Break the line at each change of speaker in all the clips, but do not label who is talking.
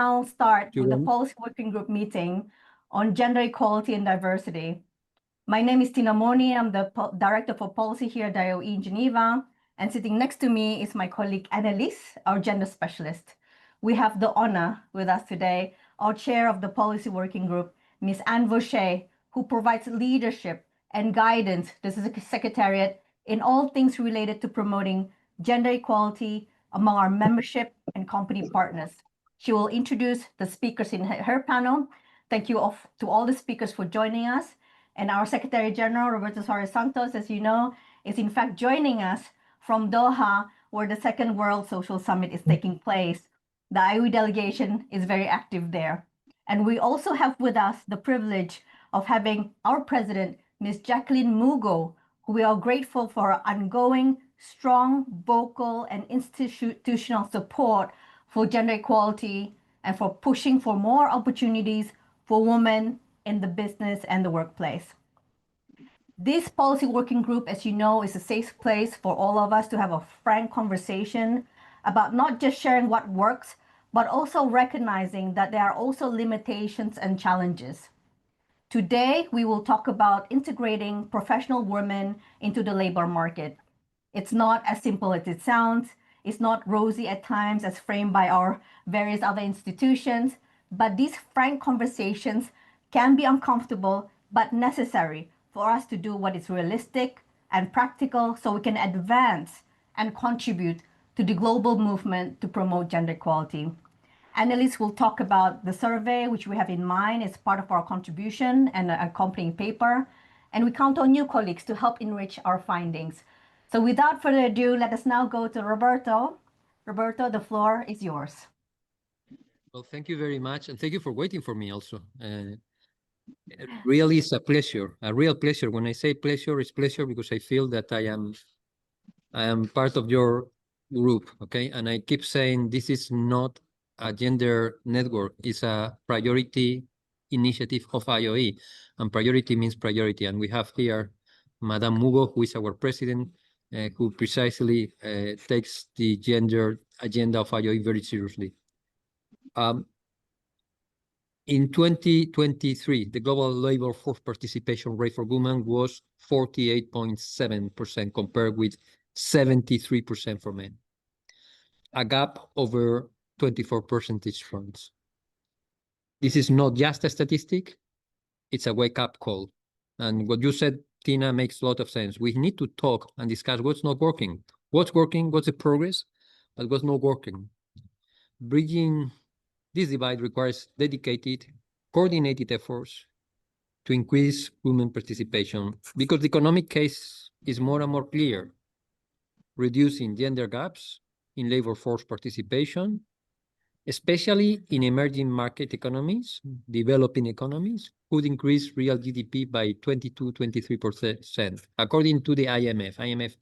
I'll start with the Policy Working Group meeting on gender equality and diversity. My name is Tina Moni. I'm the Director for Policy here at IOE in Geneva. And sitting next to me is my colleague Annelise, our gender specialist. We have the honor with us today, our chair of the Policy Working Group, Ms. Anne Vaucher, who provides leadership and guidance to the Secretariat in all things related to promoting gender equality among our membership and company partners. She will introduce the speakers in her panel. Thank you to all the speakers for joining us. And our Secretary General, Roberto Suarez Santos, as you know, is in fact joining us from Doha, where the Second World Social Summit is taking place. The IOE delegation is very active there. And we also have with us the privilege of having our president, Ms. Jacqueline Mugo, who we are grateful for her ongoing, strong, vocal, and institutional support for gender equality and for pushing for more opportunities for women in the business and the workplace. This policy working group, as you know, is a safe place for all of us to have a frank conversation about not just sharing what works, but also recognizing that there are also limitations and challenges. Today, we will talk about integrating professional women into the labor market. It's not as simple as it sounds. It's not rosy at times as framed by our various other institutions, but these frank conversations can be uncomfortable, but necessary for us to do what is realistic and practical so we can advance and contribute to the global movement to promote gender equality. Annelise will talk about the survey, which we have in mind as part of our contribution and accompanying paper, and we count on you, colleagues, to help enrich our findings. So without further ado, let us now go to Roberto. Roberto, the floor is yours.
Well, thank you very much. And thank you for waiting for me also. Really, it's a pleasure, a real pleasure. When I say pleasure, it's pleasure because I feel that I am part of your group, okay? And I keep saying this is not a gender network. It's a priority initiative of IOE. And priority means priority. And we have here Madame Mugo, who is our president, who precisely takes the gender agenda of IOE very seriously. In 2023, the global labor force participation rate for women was 48.7% compared with 73% for men, a gap over 24 percentage points. This is not just a statistic, it's a wake-up call. And what you said, Tina, makes a lot of sense. We need to talk and discuss what's not working. What's working, what's the progress, but what's not working. Bridging this divide requires dedicated, coordinated efforts to increase women participation because the economic case is more and more clear. Reducing gender gaps in labor force participation, especially in emerging market economies, developing economies, could increase real GDP by 22-23%, according to the IMF. IMF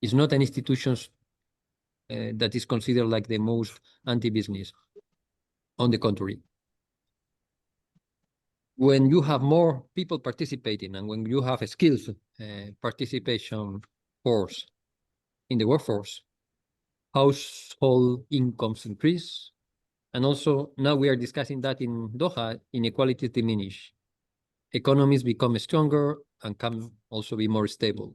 is not an institution that is considered like the most anti-business. On the contrary, when you have more people participating and when you have a skills participation force in the workforce, household incomes increase. And also now we are discussing that in Doha, inequalities diminish. Economies become stronger and can also be more stable.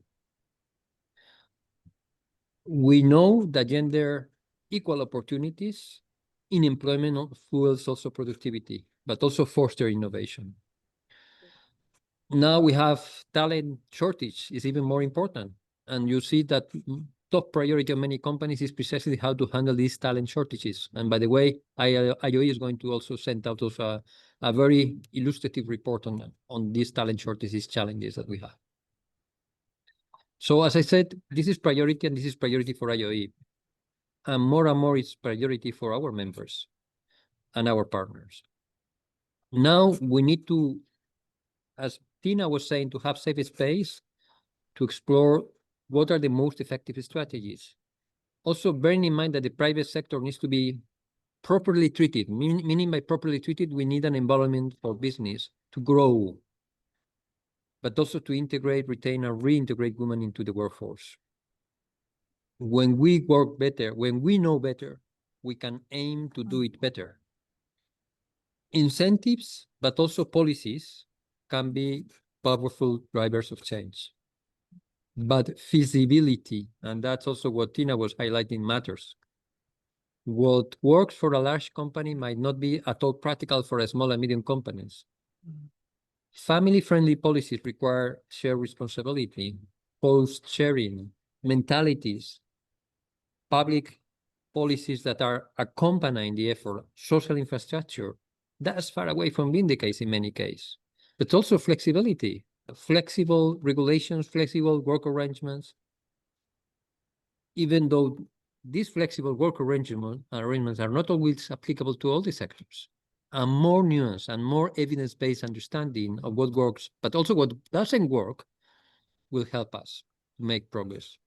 We know that gender equal opportunities in employment fuels also productivity, but also foster innovation. Now we have talent shortage is even more important. And you see that top priority of many companies is precisely how to handle these talent shortages. And by the way, IOE is going to also send out a very illustrative report on these talent shortages challenges that we have. So as I said, this is priority and this is priority for IOE. And more is priority for our members and our partners. Now we need to, as Tina was saying, to have safe space to explore what are the most effective strategies. Also bearing in mind that the private sector needs to be properly treated, meaning by properly treated, we need an environment for business to grow, but also to integrate, retain, and reintegrate women into the workforce. When we work better, when we know better, we can aim to do it better. Incentives, but also policies can be powerful drivers of change. But feasibility, and that's also what Tina was highlighting, matters. What works for a large company might not be at all practical for a small and medium companies. Family-friendly policies require shared responsibility, post-sharing, mentalities, public policies that are accompanying the effort, social infrastructure. That's far away from being the case in many cases. But also flexibility, flexible regulations, flexible work arrangements. Even though these flexible work arrangements are not always applicable to all the sectors. A more nuanced and more evidence-based understanding of what works, but also what doesn't work, will help us make progress.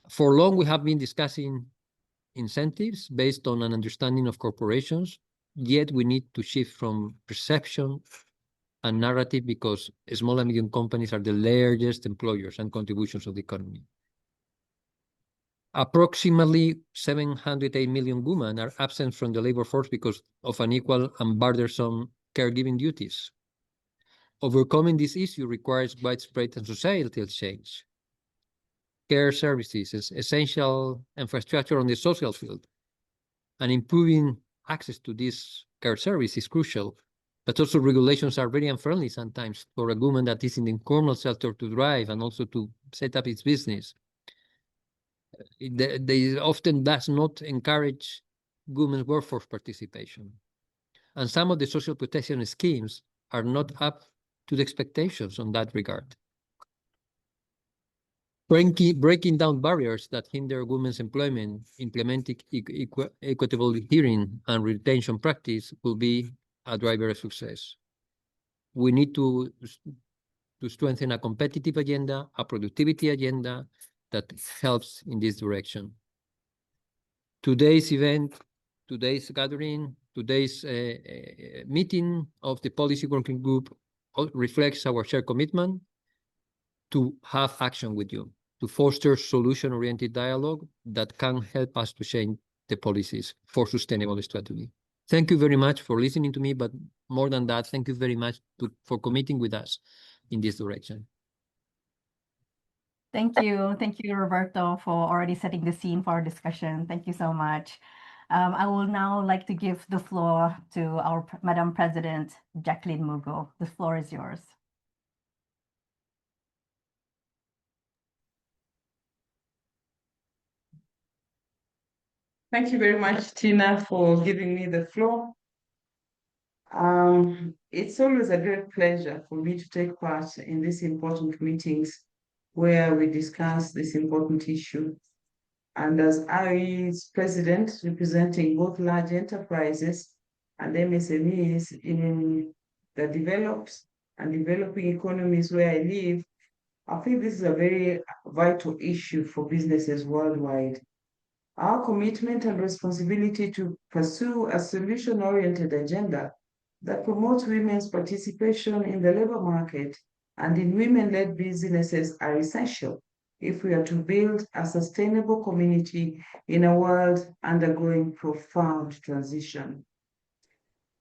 For long, we have been discussing incentives based on an understanding of corporations, yet we need to shift from perception and narrative because small and medium companies are the largest employers and contributions of the economy. Approximately 708 million women are absent from the labor force because of unequal and burdensome caregiving duties. Overcoming this issue requires widespread and societal change. Care services is essential infrastructure on the social field, and improving access to this care service is crucial. But also regulations are very unfriendly sometimes for a woman that is in the informal sector to drive and also to set up its business. They often does not encourage women's workforce participation. And some of the social protection schemes are not up to the expectations on that regard. Breaking down barriers that hinder women's employment, implementing equitable hearing and retention practice will be a driver of success. We need to strengthen a competitive agenda, a productivity agenda that helps in this direction. Today's event, today's gathering, today's meeting of the policy working group reflects our shared commitment to have action with you, to foster solution-oriented dialogue that can help us to change the policies for sustainable strategy. Thank you very much for listening to me, but more than that, thank you very much for committing with us in this direction.
Thank you, Roberto, for already setting the scene for our discussion. Thank you so much. I will now like to give the floor to our Madam President, Jacqueline Mugo. The floor is yours.
Thank you very much, Tina, for giving me the floor. It's always a great pleasure for me to take part in these important meetings where we discuss this important issue. And as IE's president, representing both large enterprises and MSMEs in the developed and developing economies where I live, I think this is a very vital issue for businesses worldwide. Our commitment and responsibility to pursue a solution-oriented agenda that promotes women's participation in the labor market and in women-led businesses are essential if we are to build a sustainable community in a world undergoing profound transition.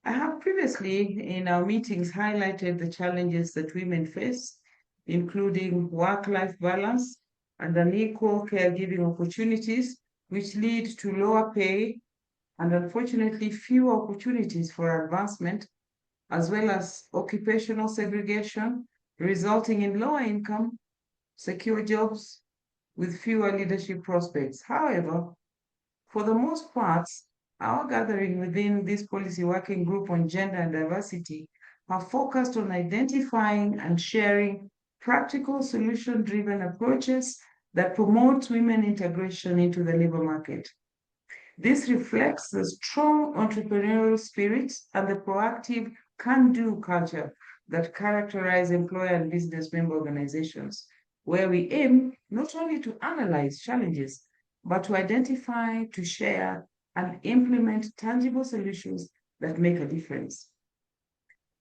I have previously in our meetings highlighted the challenges that women face, including work-life balance and unequal caregiving opportunities, which lead to lower pay and unfortunately fewer opportunities for advancement, as well as occupational segregation, resulting in lower income, secure jobs with fewer leadership prospects. However, for the most part, our gathering within this policy working group on gender and diversity are focused on identifying and sharing practical solution-driven approaches that promote women integration into the labor market. This reflects the strong entrepreneurial spirit and the proactive can-do culture that characterize employer and business member organizations, where we aim not only to analyze challenges, but to identify, to share, and implement tangible solutions that make a difference.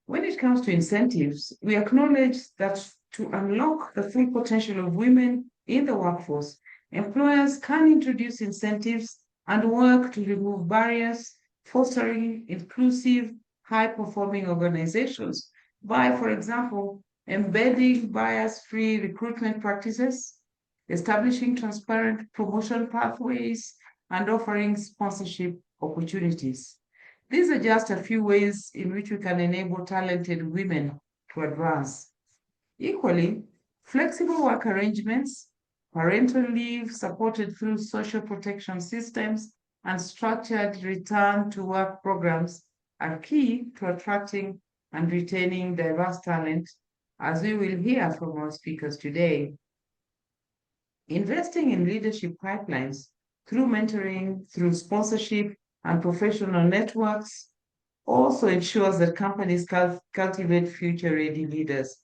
When it comes to incentives, we acknowledge that to unlock the full potential of women in the workforce, employers can introduce incentives and work to remove barriers, fostering inclusive high-performing organizations by, for example, embedding bias-free recruitment practices, establishing transparent promotion pathways, and offering sponsorship opportunities. These are just a few ways in which we can enable talented women to advance. Equally, flexible work arrangements, parental leave supported through social protection systems, and structured return to work programs are key to attracting and retaining diverse talent, as we will hear from our speakers today. Investing in leadership pipelines through mentoring, through sponsorship, and professional networks also ensures that companies cultivate future-ready leaders.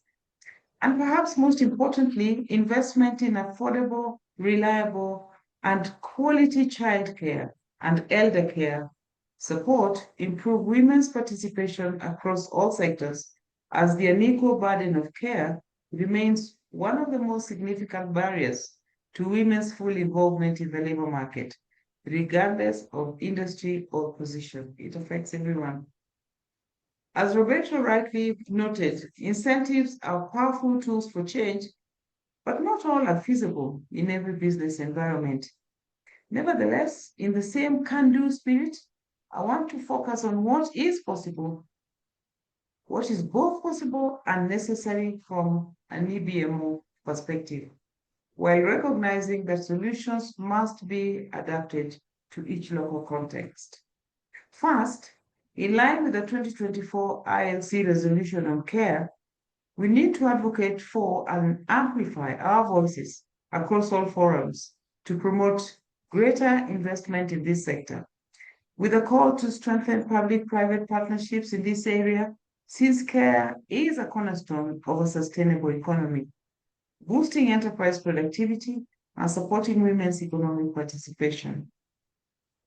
And perhaps most importantly, investment in affordable, reliable, and quality childcare and elder care support improve women's participation across all sectors, as the unequal burden of care remains one of the most significant barriers to women's full involvement in the labor market, regardless of industry or position. It affects everyone. As Roberto rightly noted, incentives are powerful tools for change, but not all are feasible in every business environment. Nevertheless, in the same can-do spirit, I want to focus on what is possible, what is both possible and necessary from an EBMO perspective, while recognizing that solutions must be adapted to each local context. First, in line with the 2024 ILC resolution on care, we need to advocate for and amplify our voices across all forums to promote greater investment in this sector, with a call to strengthen public-private partnerships in this area, since care is a cornerstone of a sustainable economy, boosting enterprise productivity and supporting women's economic participation.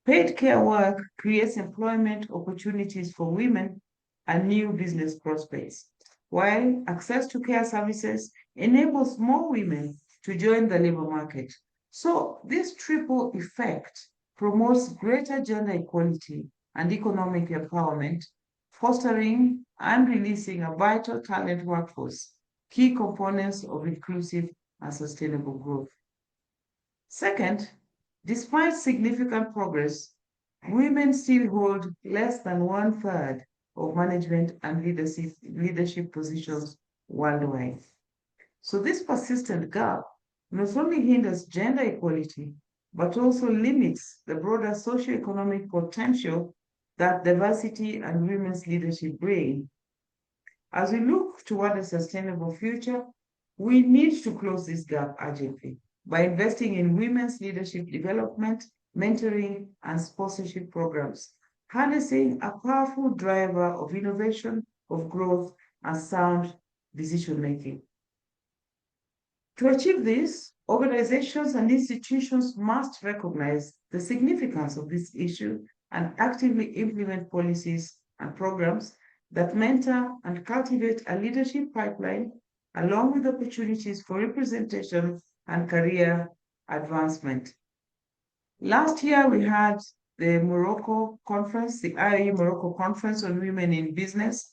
Paid care work creates employment opportunities for women and new business prospects, while access to care services enables more women to join the labor market. So this triple effect promotes greater gender equality and economic empowerment, fostering and releasing a vital talent workforce, key components of inclusive and sustainable growth. Second, despite significant progress, women still hold less than 1/3 of management and leadership positions worldwide. So this persistent gap not only hinders gender equality, but also limits the broader socioeconomic potential that diversity and women's leadership bring. As we look toward a sustainable future, we need to close this gap urgently by investing in women's leadership development, mentoring, and sponsorship programs, harnessing a powerful driver of innovation, of growth, and sound decision-making. To achieve this, organizations and institutions must recognize the significance of this issue and actively implement policies and programs that mentor and cultivate a leadership pipeline, along with opportunities for representation and career advancement. Last year, we had the Morocco conference, the IAE Morocco conference on women in business,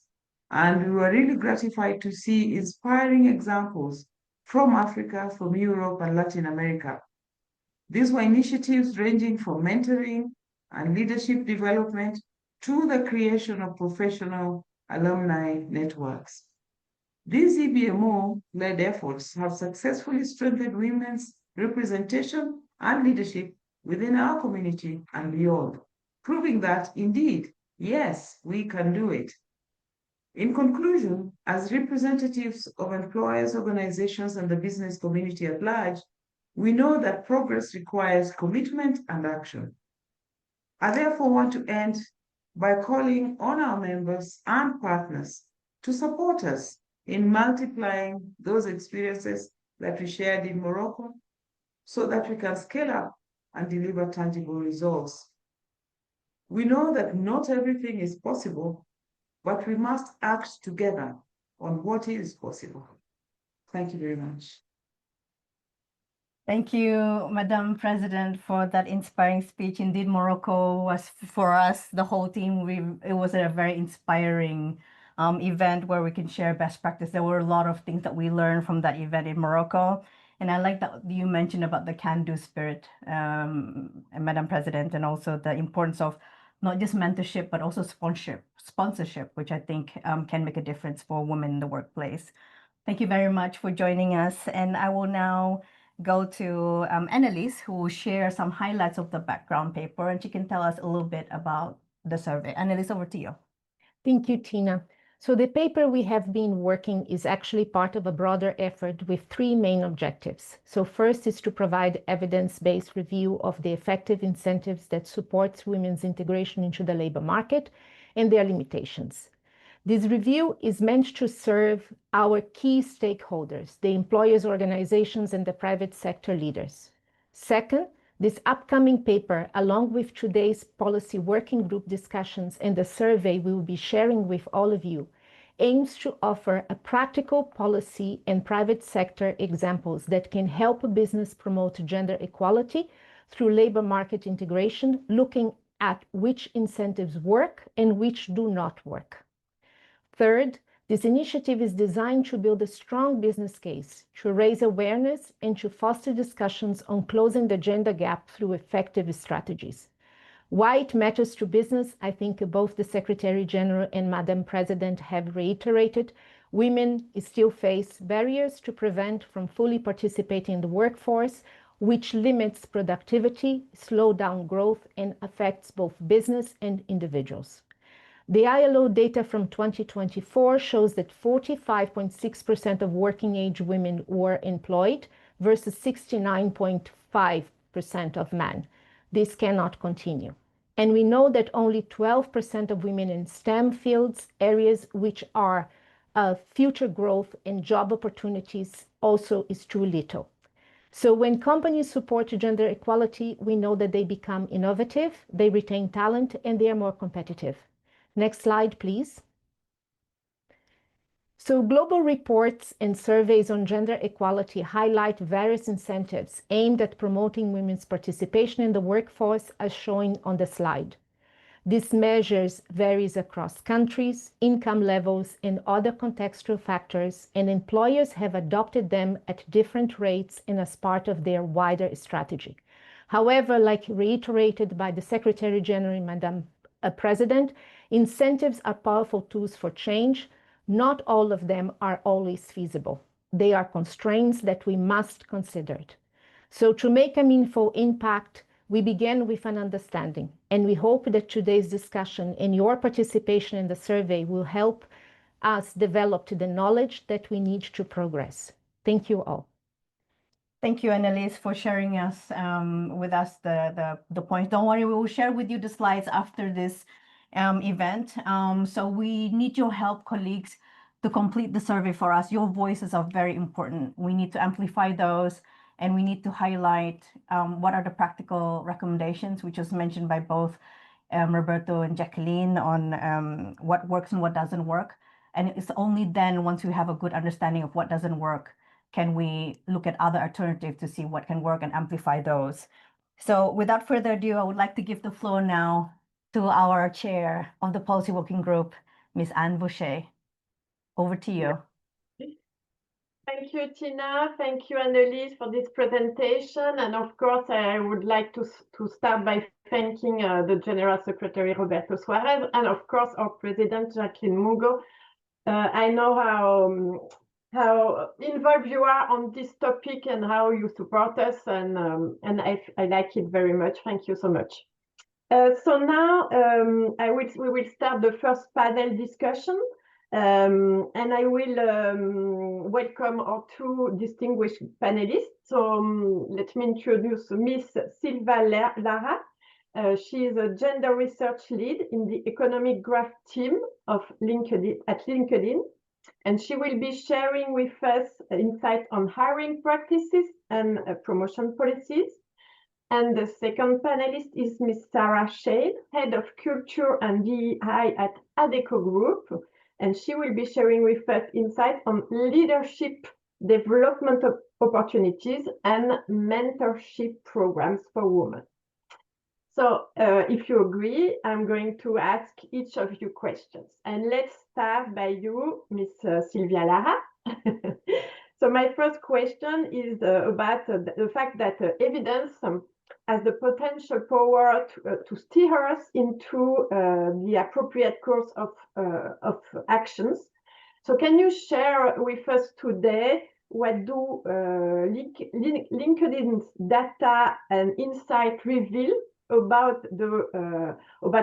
and we were really gratified to see inspiring examples from Africa, from Europe, and Latin America. These were initiatives ranging from mentoring and leadership development to the creation of professional alumni networks. These EBMO-led efforts have successfully strengthened women's representation and leadership within our community and beyond, proving that indeed, yes, we can do it. In conclusion, as representatives of employers, organizations, and the business community at large, we know that progress requires commitment and action. I therefore want to end by calling on our members and partners to support us in multiplying those experiences that we shared in Morocco so that we can scale up and deliver tangible results. We know that not everything is possible, but we must act together on what is possible. Thank you very much.
Thank you, Madam President, for that inspiring speech. Indeed, Morocco was for us, the whole team. It was a very inspiring event where we can share best practice. There were a lot of things that we learned from that event in Morocco, and I like that you mentioned about the can-do spirit, Madam President, and also the importance of not just mentorship but also sponsorship, which I think can make a difference for women in the workplace. Thank you very much for joining us, and I will now go to Annalise, who will share some highlights of the background paper, and she can tell us a little bit about the survey. Annalise, over to you.
Thank you, Tina. So the paper we have been working is actually part of a broader effort with three main objectives. So first is to provide evidence-based review of the effective incentives that supports women's integration into the labor market and their limitations. This review is meant to serve our key stakeholders, the employers' organizations and the private sector leaders. Second, this upcoming paper, along with today's policy working group discussions and the survey we will be sharing with all of you, aims to offer a practical policy and private sector examples that can help a business promote gender equality through labor market integration, looking at which incentives work and which do not work. Third, this initiative is designed to build a strong business case, to raise awareness, and to foster discussions on closing the gender gap through effective strategies. Why it matters to business, I think both the Secretary General and Madam President have reiterated. Women still face barriers to prevent from fully participating in the workforce, which limits productivity, slows down growth, and affects both business and individuals. The ILO data from 2024 shows that 45.6% of working age women were employed versus 69.5% of men. This cannot continue. And we know that only 12% of women in STEM fields, areas which are future growth and job opportunities, also is too little. So when companies support gender equality, we know that they become innovative, they retain talent, and they are more competitive. Next slide, please. So global reports and surveys on gender equality highlight various incentives aimed at promoting women's participation in the workforce, as shown on the slide. These measures varies across countries, income levels, and other contextual factors, and employers have adopted them at different rates and as part of their wider strategy. However, like reiterated by the Secretary General, Madam President, incentives are powerful tools for change. Not all of them are always feasible. They are constraints that we must consider. So to make a meaningful impact, we began with an understanding, and we hope that today's discussion and your participation in the survey will help us develop the knowledge that we need to progress. Thank you all.
Thank you, Annalise, for sharing with us the points. Don't worry, we will share with you the slides after this event. So we need your help, colleagues, to complete the survey for us. Your voices are very important. We need to amplify those, and we need to highlight what are the practical recommendations, which was mentioned by both Roberto and Jacqueline on what works and what doesn't work. And it's only then, once we have a good understanding of what doesn't work, can we look at other alternatives to see what can work and amplify those. So without further ado, I would like to give the floor now to our chair of the Policy Working Group, Ms. Anne Boucher. Over to you.
Thank you, Tina. Thank you, Annalise, for this presentation. And of course, I would like to start by thanking the General Secretary, Roberto Suarez, and of course, our President, Jacqueline Mugo. I know how involved you are on this topic and how you support us, and I like it very much. Thank you so much. So now we will start the first panel discussion, and I will welcome our two distinguished panelists. So let me introduce Miss Silva Lara. She is a gender research lead in the economic graph team of LinkedIn, and she will be sharing with us insights on hiring practices and promotion policies. And the second panelist is Ms. Sarah Shade, Head of Culture and DEI at ADECO Group, and she will be sharing with us insights on leadership development opportunities and mentorship programs for women. So if you agree, I'm going to ask each of you questions. And let's start by you, Ms. Sylvia Lara. So my first question is about the fact that evidence has the potential power to steer us into the appropriate course of actions. So can you share with us today what do LinkedIn's data and insight reveal about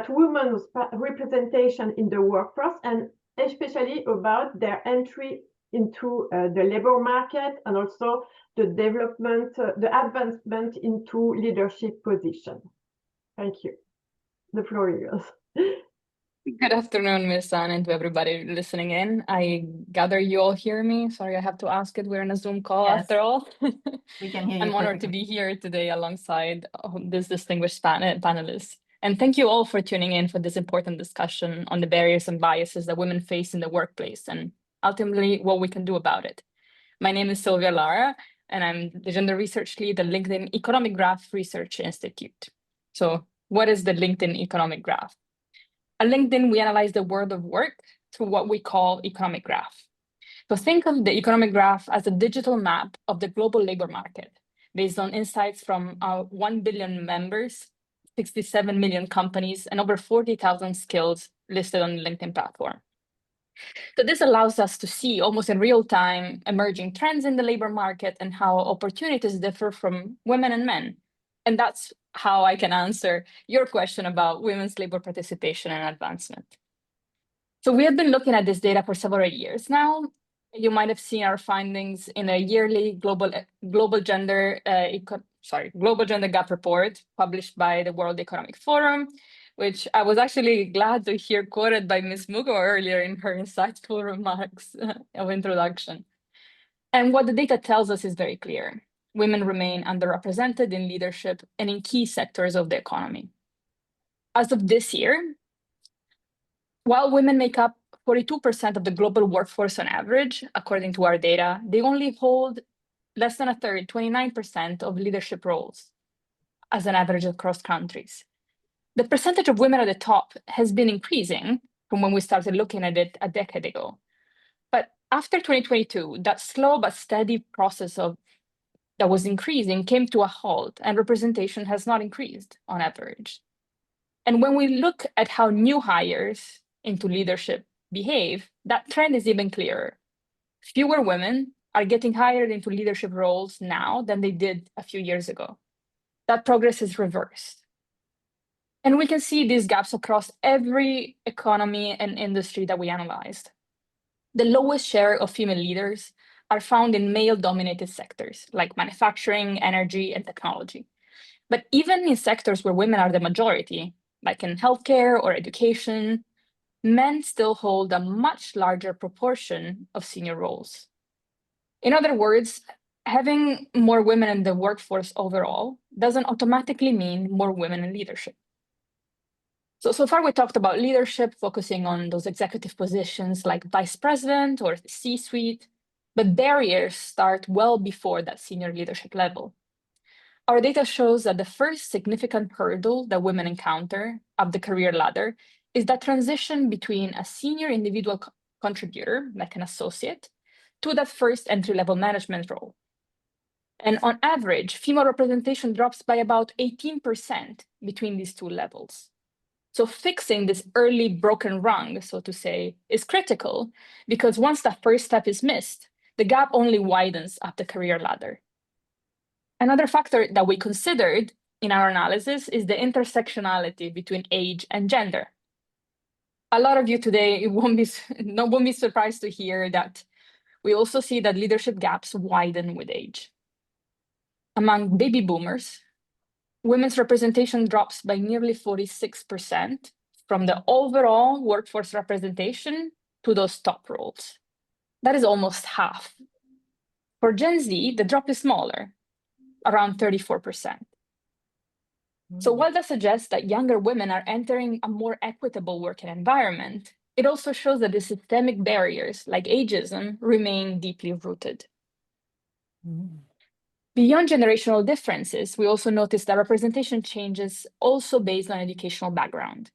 women's representation in the workforce, and especially about their entry into the labor market, and also the development, the advancement into leadership position? Thank you. The floor is yours.
Good afternoon, Ms. Ann, and to everybody listening in. I gather you all hear me. Sorry, I have to ask it. We're in a Zoom call
Yes.
after all.
We can hear you.
I'm honored to
perfectly.
be here today alongside this distinguished panelists. And thank you all for tuning in for this important discussion on the barriers and biases that women face in the workplace and ultimately what we can do about it. My name is Sylvia Lara, and I'm the gender research lead at LinkedIn Economic Graph Research Institute. So what is the LinkedIn Economic Graph? At LinkedIn, we analyze the world of work through what we call economic graph. So think of the economic graph as a digital map of the global labor market based on insights from our 1 billion members, 67 million companies, and over 40,000 skills listed on the LinkedIn platform. So this allows us to see almost in real time emerging trends in the labor market and how opportunities differ from women and men. And that's how I can answer your question about women's labor participation and advancement. So we have been looking at this data for several years now. You might have seen our findings in a yearly global gender gap report published by the World Economic Forum, which I was actually glad to hear quoted by Ms. Mugo earlier in her insightful remarks of introduction. And what the data tells us is very clear. Women remain underrepresented in leadership and in key sectors of the economy. As of this year, while women make up 42% of the global workforce on average, according to our data, they only hold less than a third, 29% of leadership roles as an average across countries. The percentage of women at the top has been increasing from when we started looking at it a decade ago. But after 2022, that slow but steady process that was increasing came to a halt, and representation has not increased on average. And when we look at how new hires into leadership behave, that trend is even clearer. Fewer women are getting hired into leadership roles now than they did a few years ago. That progress is reversed. And we can see these gaps across every economy and industry that we analyzed. The lowest share of female leaders are found in male-dominated sectors like manufacturing, energy, and technology. But even in sectors where women are the majority, like in healthcare or education, men still hold a much larger proportion of senior roles. In other words, having more women in the workforce overall doesn't automatically mean more women in leadership. So far we talked about leadership, focusing on those executive positions like vice president or the C-suite, but barriers start well before that senior leadership level. Our data shows that the first significant hurdle that women encounter up the career ladder is that transition between a senior individual contributor, like an associate, to that first entry-level management role. And on average, female representation drops by about 18% between these two levels. So fixing this early broken rung, so to say, is critical because once that first step is missed, the gap only widens up the career ladder. Another factor that we considered in our analysis is the intersectionality between age and gender. A lot of you today won't be surprised to hear that we also see that leadership gaps widen with age. Among baby boomers, women's representation drops by nearly 46% from the overall workforce representation to those top roles. That is almost half. For Gen Z, the drop is smaller, around 34%. So while that suggests that younger women are entering a more equitable working environment, it also shows that the systemic barriers like ageism remain deeply rooted. Beyond generational differences, we also notice that representation changes also based on educational background.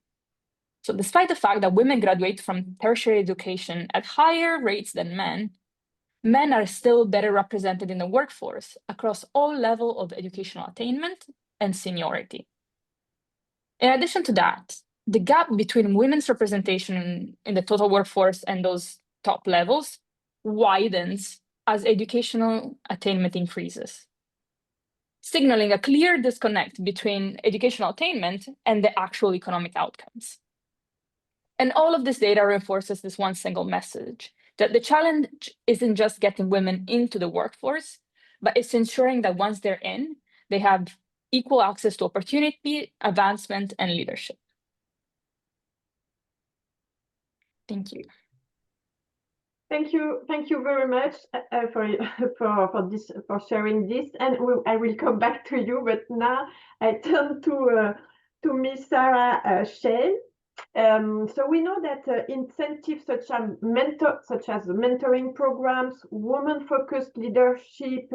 So despite the fact that women graduate from tertiary education at higher rates than men are still better represented in the workforce across all levels of educational attainment and seniority. In addition to that, the gap between women's representation in the total workforce and those top levels widens as educational attainment increases, signaling a clear disconnect between educational attainment and the actual economic outcomes. And all of this data reinforces this one single message, that the challenge isn't just getting women into the workforce, but it's ensuring that once they're in, they have equal access to opportunity, advancement, and leadership. Thank you.
Thank you very much for sharing this, and I will come back to you. But now I turn to Ms. Sarah Shale. So we know that incentives such as mentoring programs, women-focused leadership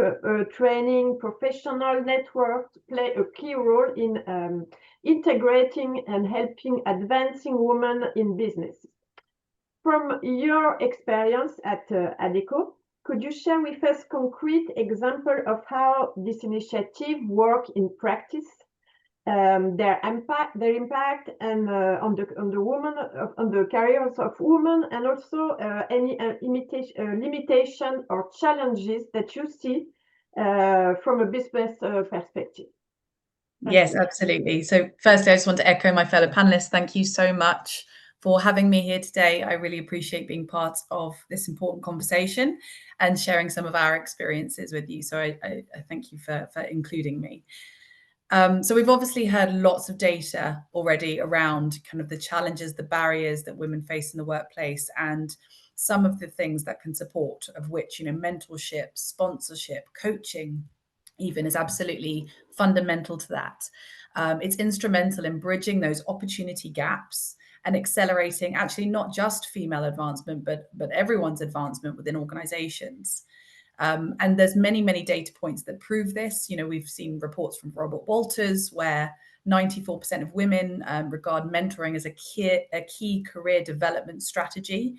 training, professional networks play a key role in integrating and helping advancing women in business. From your experience at ADECO, could you share with us concrete example of how this initiative work in practice, their impact, and on the careers of women, and also any limitation or challenges that you see from a business perspective?
Yes, absolutely. So firstly, I just want to echo my fellow panelists. Thank you so much for having me here today. I really appreciate being part of this important conversation and sharing some of our experiences with you. So I thank you for including me. So we've obviously heard lots of data already around kind of the challenges, the barriers that women face in the workplace, and some of the things that can support, of which, mentorship, sponsorship, coaching even is absolutely fundamental to that. It's instrumental in bridging those opportunity gaps and accelerating actually not just female advancement, but everyone's advancement within organizations. And there's many data points that prove this. We've seen reports from Robert Walters where 94% of women regard mentoring as a key career development strategy.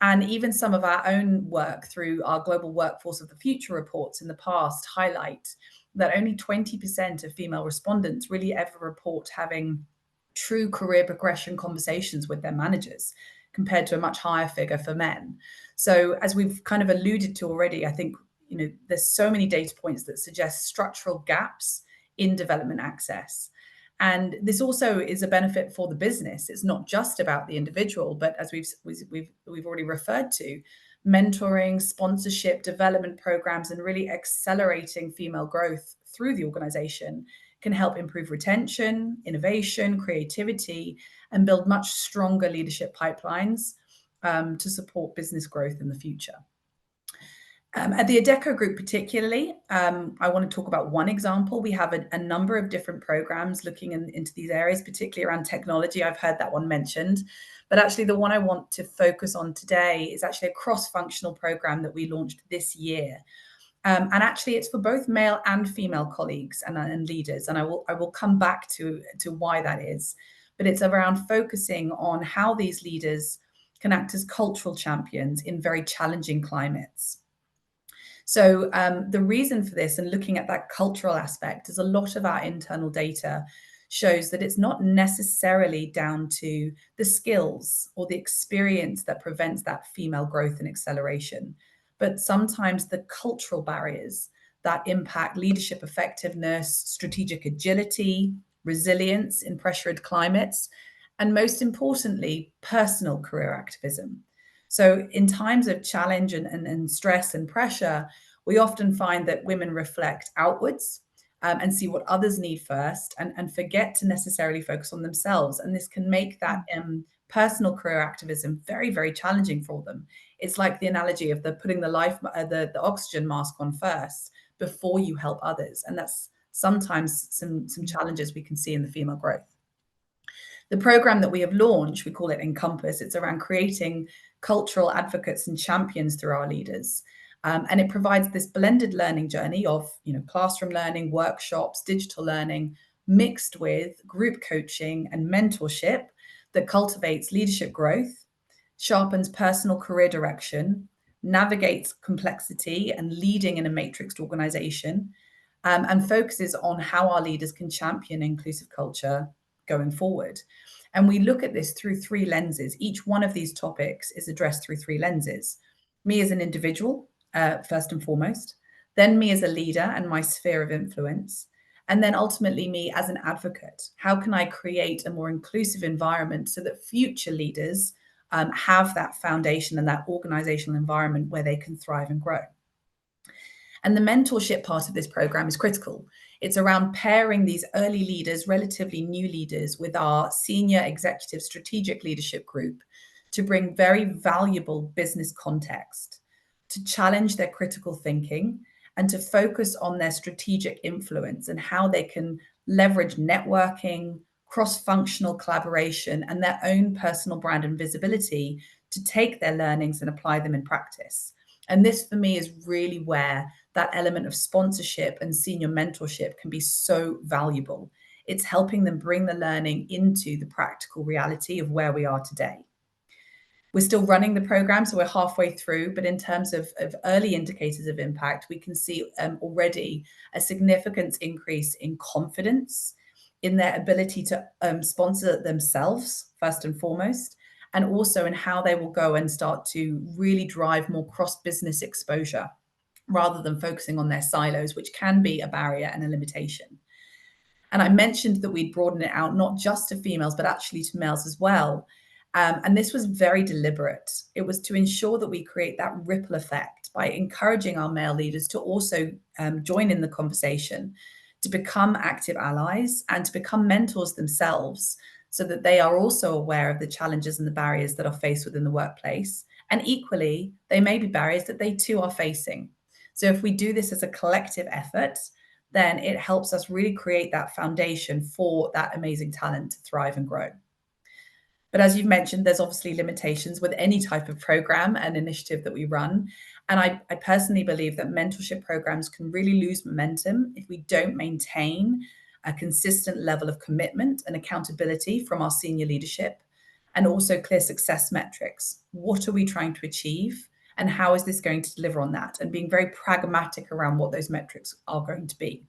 And even some of our own work through our Global Workforce of the Future reports in the past highlight that only 20% of female respondents really ever report having true career progression conversations with their managers, compared to a much higher figure for men. So as we've kind of alluded to already, I think, there's so many data points that suggest structural gaps in development access. And this also is a benefit for the business. It's not just about the individual, but as we've already referred to, mentoring, sponsorship, development programs, and really accelerating female growth through the organization can help improve retention, innovation, creativity, and build much stronger leadership pipelines to support business growth in the future. At the ADECO Group particularly, I want to talk about one example. We have a number of different programs looking into these areas, particularly around technology. I've heard that one mentioned, but actually the one I want to focus on today is actually a cross-functional program that we launched this year. And actually it's for both male and female colleagues and leaders. And I will come back to why that is, but it's around focusing on how these leaders can act as cultural champions in very challenging climates. So the reason for this, and looking at that cultural aspect, is a lot of our internal data shows that it's not necessarily down to the skills or the experience that prevents that female growth and acceleration, but sometimes the cultural barriers that impact leadership effectiveness, strategic agility, resilience in pressured climates, and most importantly, personal career activism. So in times of challenge and stress and pressure, we often find that women reflect outwards and see what others need first and forget to necessarily focus on themselves. And this can make that personal career activism very challenging for them. It's like the analogy of putting the oxygen mask on first before you help others. And that's sometimes some challenges we can see in the female growth. The program that we have launched, we call it Encompass. It's around creating cultural advocates and champions through our leaders. And it provides this blended learning journey of, classroom learning, workshops, digital learning, mixed with group coaching and mentorship that cultivates leadership growth, sharpens personal career direction, navigates complexity and leading in a matrixed organization, and focuses on how our leaders can champion inclusive culture going forward. And we look at this through 3 lenses. Each one of these topics is addressed through 3 lenses. Me as an individual, first and foremost, then me as a leader and my sphere of influence, and then ultimately me as an advocate. How can I create a more inclusive environment so that future leaders have that foundation and that organizational environment where they can thrive and grow? And the mentorship part of this program is critical. It's around pairing these early leaders, relatively new leaders, with our senior executive strategic leadership group to bring very valuable business context, to challenge their critical thinking, and to focus on their strategic influence and how they can leverage networking, cross-functional collaboration, and their own personal brand and visibility to take their learnings and apply them in practice. And this, for me, is really where that element of sponsorship and senior mentorship can be so valuable. It's helping them bring the learning into the practical reality of where we are today. We're still running the program, so we're halfway through, but in terms of early indicators of impact, we can see already a significant increase in confidence, in their ability to sponsor themselves, first and foremost, and also in how they will go and start to really drive more cross-business exposure rather than focusing on their silos, which can be a barrier and a limitation. And I mentioned that we'd broaden it out, not just to females, but actually to males as well. And this was very deliberate. It was to ensure that we create that ripple effect by encouraging our male leaders to also join in the conversation, to become active allies and to become mentors themselves, so that they are also aware of the challenges and the barriers that are faced within the workplace. And equally, they may be barriers that they too are facing. So if we do this as a collective effort, then it helps us really create that foundation for that amazing talent to thrive and grow. But as you've mentioned, there's obviously limitations with any type of program and initiative that we run. And I personally believe that mentorship programs can really lose momentum if we don't maintain a consistent level of commitment and accountability from our senior leadership, and also clear success metrics. What are we trying to achieve? And how is this going to deliver on that? And being very pragmatic around what those metrics are going to be.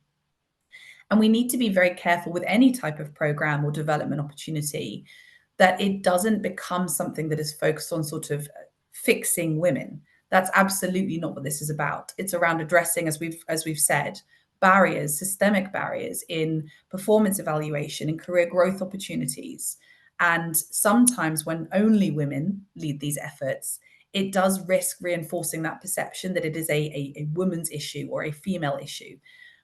And we need to be very careful with any type of program or development opportunity that it doesn't become something that is focused on sort of fixing women. That's absolutely not what this is about. It's around addressing, as we've said, barriers, systemic barriers in performance evaluation and career growth opportunities. And sometimes when only women lead these efforts, it does risk reinforcing that perception that it is a woman's issue or a female issue,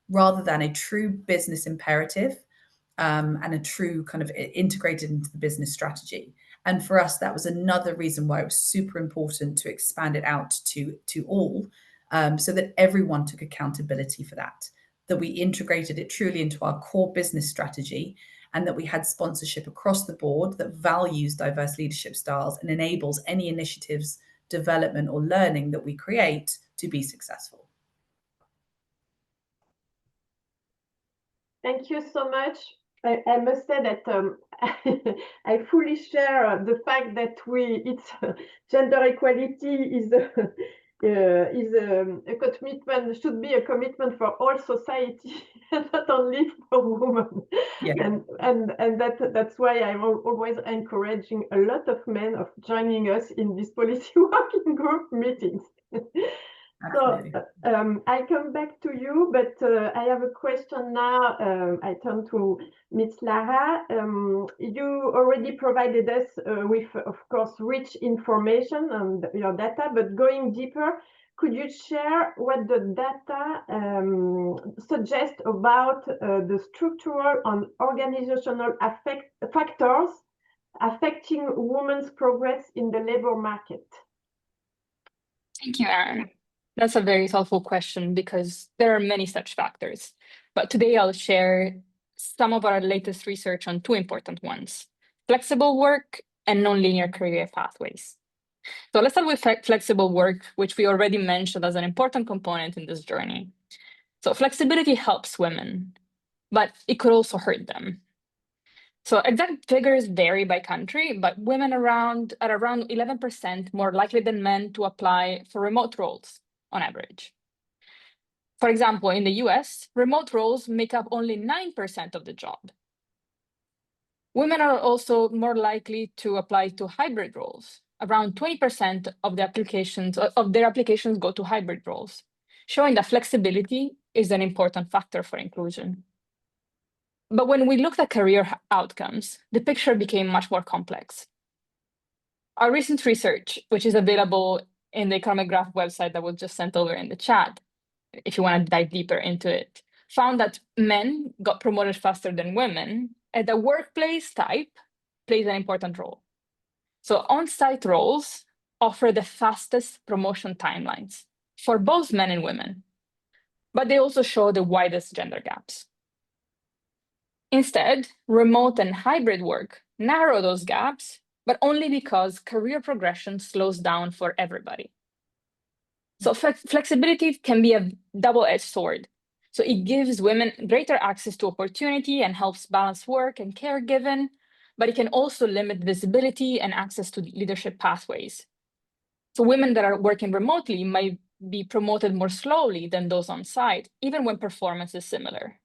rather than a true business imperative and a true kind of integrated into the business strategy. And for us, that was another reason why it was super important to expand it out to all, so that everyone took accountability for that we integrated it truly into our core business strategy, and that we had sponsorship across the board that values diverse leadership styles and enables any initiatives, development or learning that we create to be successful.
Thank you so much. I must say that I fully share the fact that gender equality is a commitment, should be a commitment for all society, not only for women.
Yeah.
And that's why I'm always encouraging a lot of men of joining us in these policy working group meetings.
Absolutely.
So I come back to you, but I have a question now. I turn to Ms. Lara. You already provided us with, of course, rich information on your data, but going deeper, could you share what the data suggests about the structural and organizational factors affecting women's progress in the labor market?
Thank you, Erin. That's a very thoughtful question because there are many such factors. But today I'll share some of our latest research on 2 important ones: flexible work and nonlinear career pathways. So let's start with flexible work, which we already mentioned as an important component in this journey. So flexibility helps women, but it could also hurt them. So exact figures vary by country, but women are around 11% more likely than men to apply for remote roles on average. For example, in the US, remote roles make up only 9% of the job. Women are also more likely to apply to hybrid roles. Around 20% of their applications go to hybrid roles, showing that flexibility is an important factor for inclusion. But when we looked at career outcomes, the picture became much more complex. Our recent research, which is available in the Economic Graph website that was just sent over in the chat, if you want to dive deeper into it, found that men got promoted faster than women, and the workplace type plays an important role. So on-site roles offer the fastest promotion timelines for both men and women, but they also show the widest gender gaps. Instead, remote and hybrid work narrow those gaps, but only because career progression slows down for everybody. So flexibility can be a double-edged sword. So it gives women greater access to opportunity and helps balance work and caregiving, but it can also limit visibility and access to leadership pathways. So women that are working remotely might be promoted more slowly than those on site, even when performance is similar.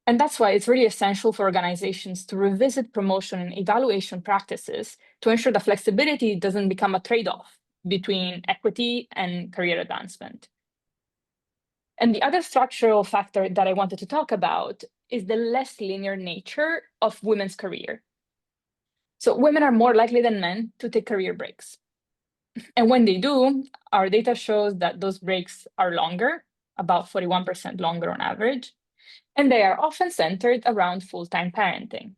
And that's why it's really essential for organizations to revisit promotion and evaluation practices to ensure that flexibility doesn't become a trade-off between equity and career advancement. And the other structural factor that I wanted to talk about is the less linear nature of women's career. So women are more likely than men to take career breaks. And when they do, our data shows that those breaks are longer, about 41% longer on average, and they are often centered around full-time parenting.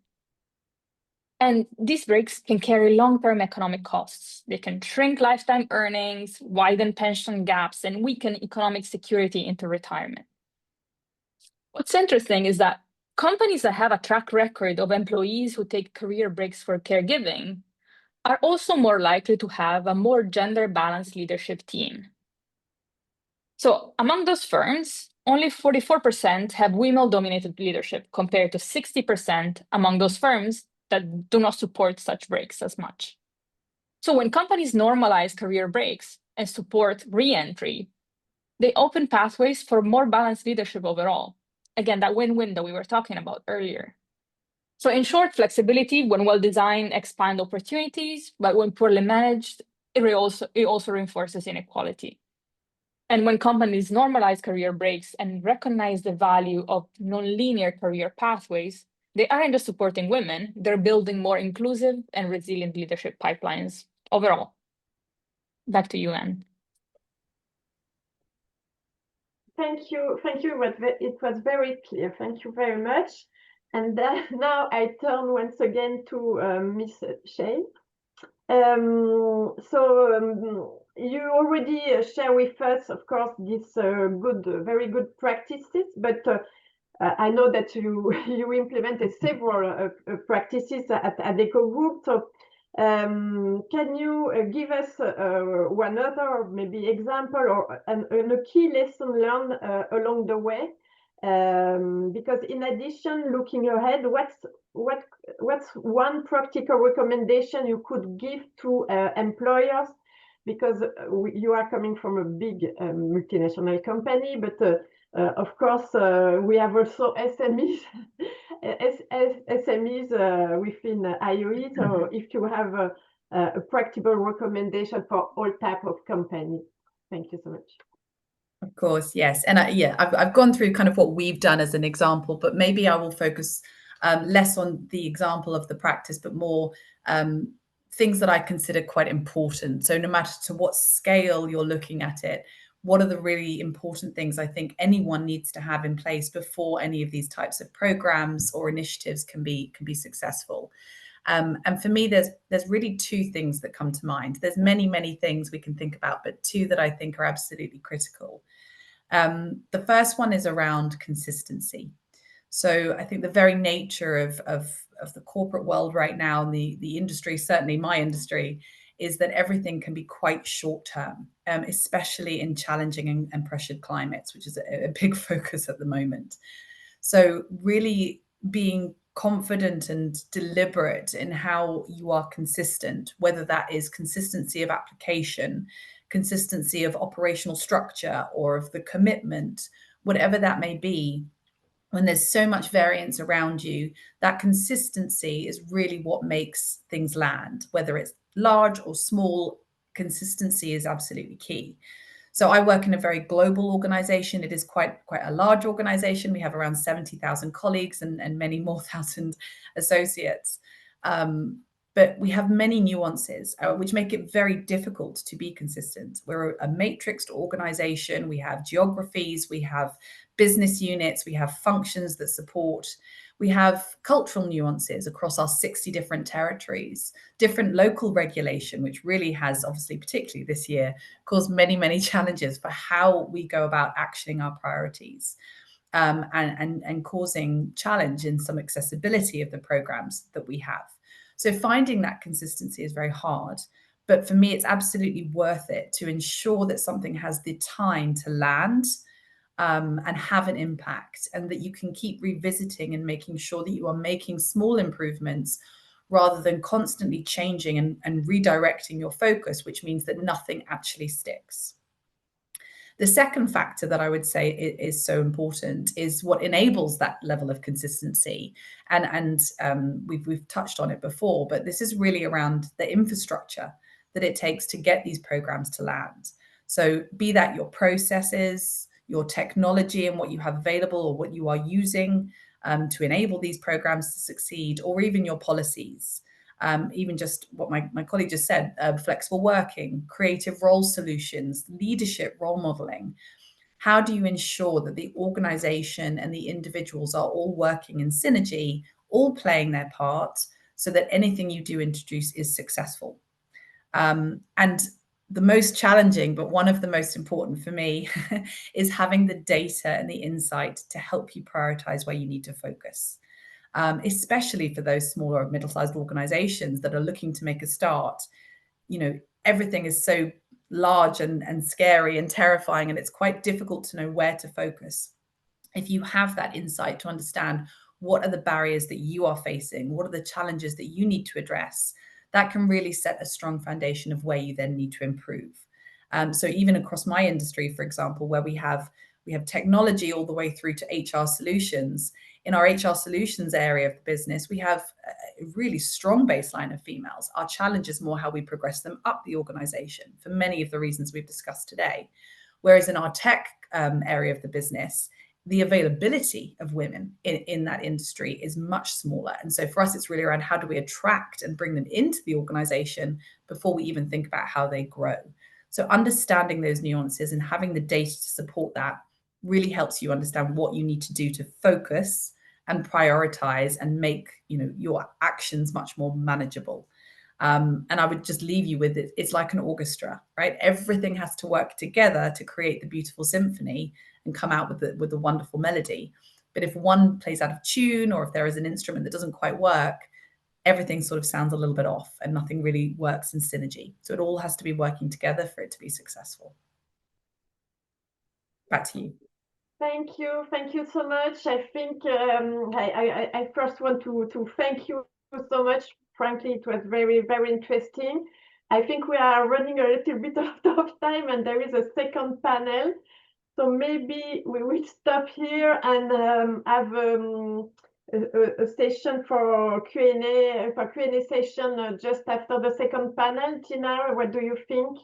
And these breaks can carry long-term economic costs. They can shrink lifetime earnings, widen pension gaps, and weaken economic security into retirement. What's interesting is that companies that have a track record of employees who take career breaks for caregiving are also more likely to have a more gender-balanced leadership team. So among those firms, only 44% have women-dominated leadership compared to 60% among those firms that do not support such breaks as much. So when companies normalize career breaks and support re-entry, they open pathways for more balanced leadership overall. Again, that win-win that we were talking about earlier. So in short, flexibility, when well-designed, expands opportunities, but when poorly managed, it also reinforces inequality. And when companies normalize career breaks and recognize the value of nonlinear career pathways, they aren't just supporting women, they're building more inclusive and resilient leadership pipelines overall. Back to you, Anne.
Thank you. It was very clear. Thank you very much. And now I turn once again to Ms. Shea. You already share with us, of course, these very good practices, but I know that you implemented several practices at Adecco Group. So can you give us one other maybe example or a key lesson learned along the way? Because in addition, looking ahead, what's one practical recommendation you could give to employers? Because you are coming from a big multinational company, but of course we have also SMEs, SMEs within IOE. So if you have a practical recommendation for all type of companies, thank you so much.
Of course, yes. And I've gone through kind of what we've done as an example, but maybe I will focus less on the example of the practice, but more things that I consider quite important. So no matter to what scale you're looking at it, what are the really important things I think anyone needs to have in place before any of these types of programs or initiatives can be successful? And for me, there's really two things that come to mind. There's many things we can think about, but two that I think are absolutely critical. The first one is around consistency. So I think the very nature of the corporate world right now, the industry, certainly my industry, is that everything can be quite short term, especially in challenging and pressured climates, which is a big focus at the moment. So really being confident and deliberate in how you are consistent, whether that is consistency of application, consistency of operational structure, or of the commitment, whatever that may be. When there's so much variance around you, that consistency is really what makes things land. Whether it's large or small, consistency is absolutely key. So I work in a very global organization. It is quite a large organization. We have around 70,000 colleagues and many more thousand associates. But we have many nuances, which make it very difficult to be consistent. We're a matrixed organization. We have geographies, we have business units, we have functions that support. We have cultural nuances across our 60 different territories, different local regulation, which really has, obviously, particularly this year, caused many, many challenges for how we go about actioning our priorities, and causing challenge in some accessibility of the programs that we have. So finding that consistency is very hard. But for me, it's absolutely worth it to ensure that something has the time to land, and have an impact, and that you can keep revisiting and making sure that you are making small improvements rather than constantly changing and redirecting your focus, which means that nothing actually sticks. The second factor that I would say is so important is what enables that level of consistency. And we've touched on it before, but this is really around the infrastructure that it takes to get these programs to land. So be that your processes, your technology and what you have available or what you are using to enable these programs to succeed, or even your policies. Even just what my colleague just said, flexible working, creative role solutions, leadership role modeling. How do you ensure that the organization and the individuals are all working in synergy, all playing their part, so that anything you do introduce is successful? And the most challenging, but one of the most important for me, is having the data and the insight to help you prioritize where you need to focus. Especially for those smaller or middle-sized organizations that are looking to make a start. You know, everything is so large and scary and terrifying, and it's quite difficult to know where to focus. If you have that insight to understand what are the barriers that you are facing, what are the challenges that you need to address, that can really set a strong foundation of where you then need to improve. So even across my industry, for example, where we have technology all the way through to HR solutions. In our HR solutions area of the business, we have a really strong baseline of females. Our challenge is more how we progress them up the organization for many of the reasons we've discussed today. Whereas in our tech area of the business, the availability of women in that industry is much smaller. And so for us, it's really around how do we attract and bring them into the organization before we even think about how they grow. So understanding those nuances and having the data to support that really helps you understand what you need to do to focus and prioritize and make, you know, your actions much more manageable. And I would just leave you with it. It's like an orchestra, right? Everything has to work together to create the beautiful symphony and come out with the wonderful melody. But if one plays out of tune, or if there is an instrument that doesn't quite work, everything sort of sounds a little bit off and nothing really works in synergy. So it all has to be working together for it to be successful. Back to you.
Thank you so much. I think I first want to thank you so much. Frankly, it was very, very interesting. I think we are running a little bit out of time, and there is a second panel. So maybe we will stop here and have a session for Q&A session just after the second panel. Tina, what do you think?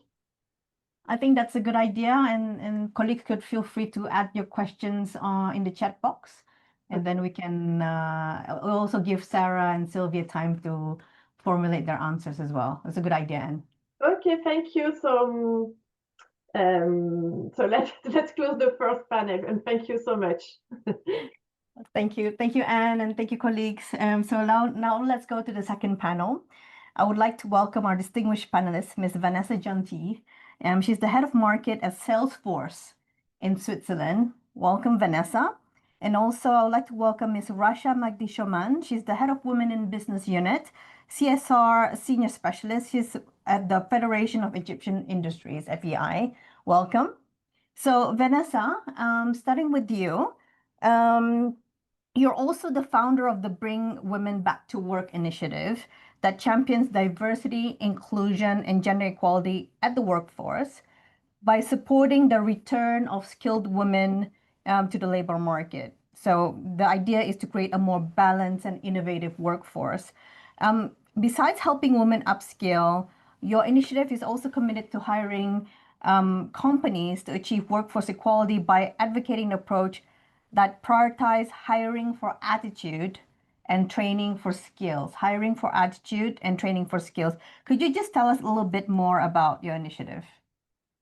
I think that's a good idea, and colleagues could feel free to add your questions in the chat box, and then we can also give Sarah and Sylvia time to formulate their answers as well. That's a good idea, Anne.
Okay, thank you. So let's close the first panel, and thank you so much.
Thank you, Anne, and thank you, colleagues. So now let's go to the second panel. I would like to welcome our distinguished panelist, Ms. Vanessa Gentil. She's the head of market at Salesforce in Switzerland. Welcome, Vanessa. And also, I would like to welcome Ms. Rasha Magdi-Shoman. She's the head of Women in Business Unit, CSR Senior Specialist. She's at the Federation of Egyptian Industries, FEI. Welcome. So Vanessa, starting with you, you're also the founder of the Bring Women Back to Work initiative that champions diversity, inclusion, and gender equality at the workforce by supporting the return of skilled women to the labor market. So the idea is to create a more balanced and innovative workforce. Besides helping women upskill, your initiative is also committed to hiring companies to achieve workforce equality by advocating an approach that prioritize hiring for attitude and training for skills. Hiring for attitude and training for skills. Could you just tell us a little bit more about your initiative?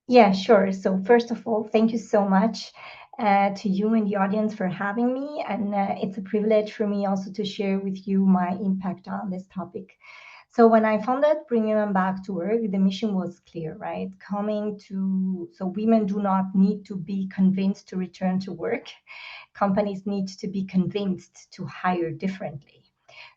Yeah, sure. So first of all, thank you so much to you and the audience for having me. And it's a privilege for me also to share with you my impact on this topic. So when I founded Bringing Them Back to Work, the mission was clear, right? So women do not need to be convinced to return to work. Companies need to be convinced to hire differently.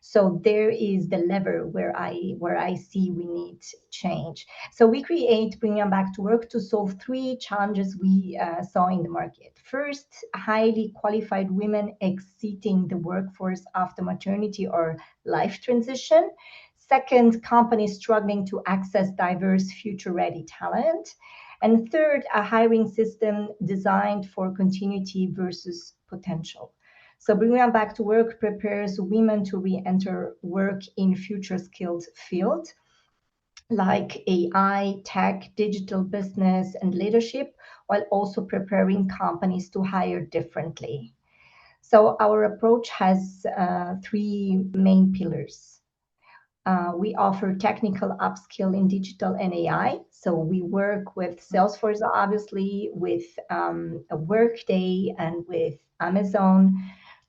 So there is the lever where I see we need change. So we create Bring Them Back to Work to solve three challenges we saw in the market. First, highly qualified women exiting the workforce after maternity or life transition. Second, companies struggling to access diverse future-ready talent. And third, a hiring system designed for continuity versus potential. So Bringing Them Back to Work prepares women to re-enter work in future skilled fields like AI, tech, digital business, and leadership, while also preparing companies to hire differently. So our approach has three main pillars. We offer technical upskill in digital and AI. So we work with Salesforce, obviously, with a Workday and with Amazon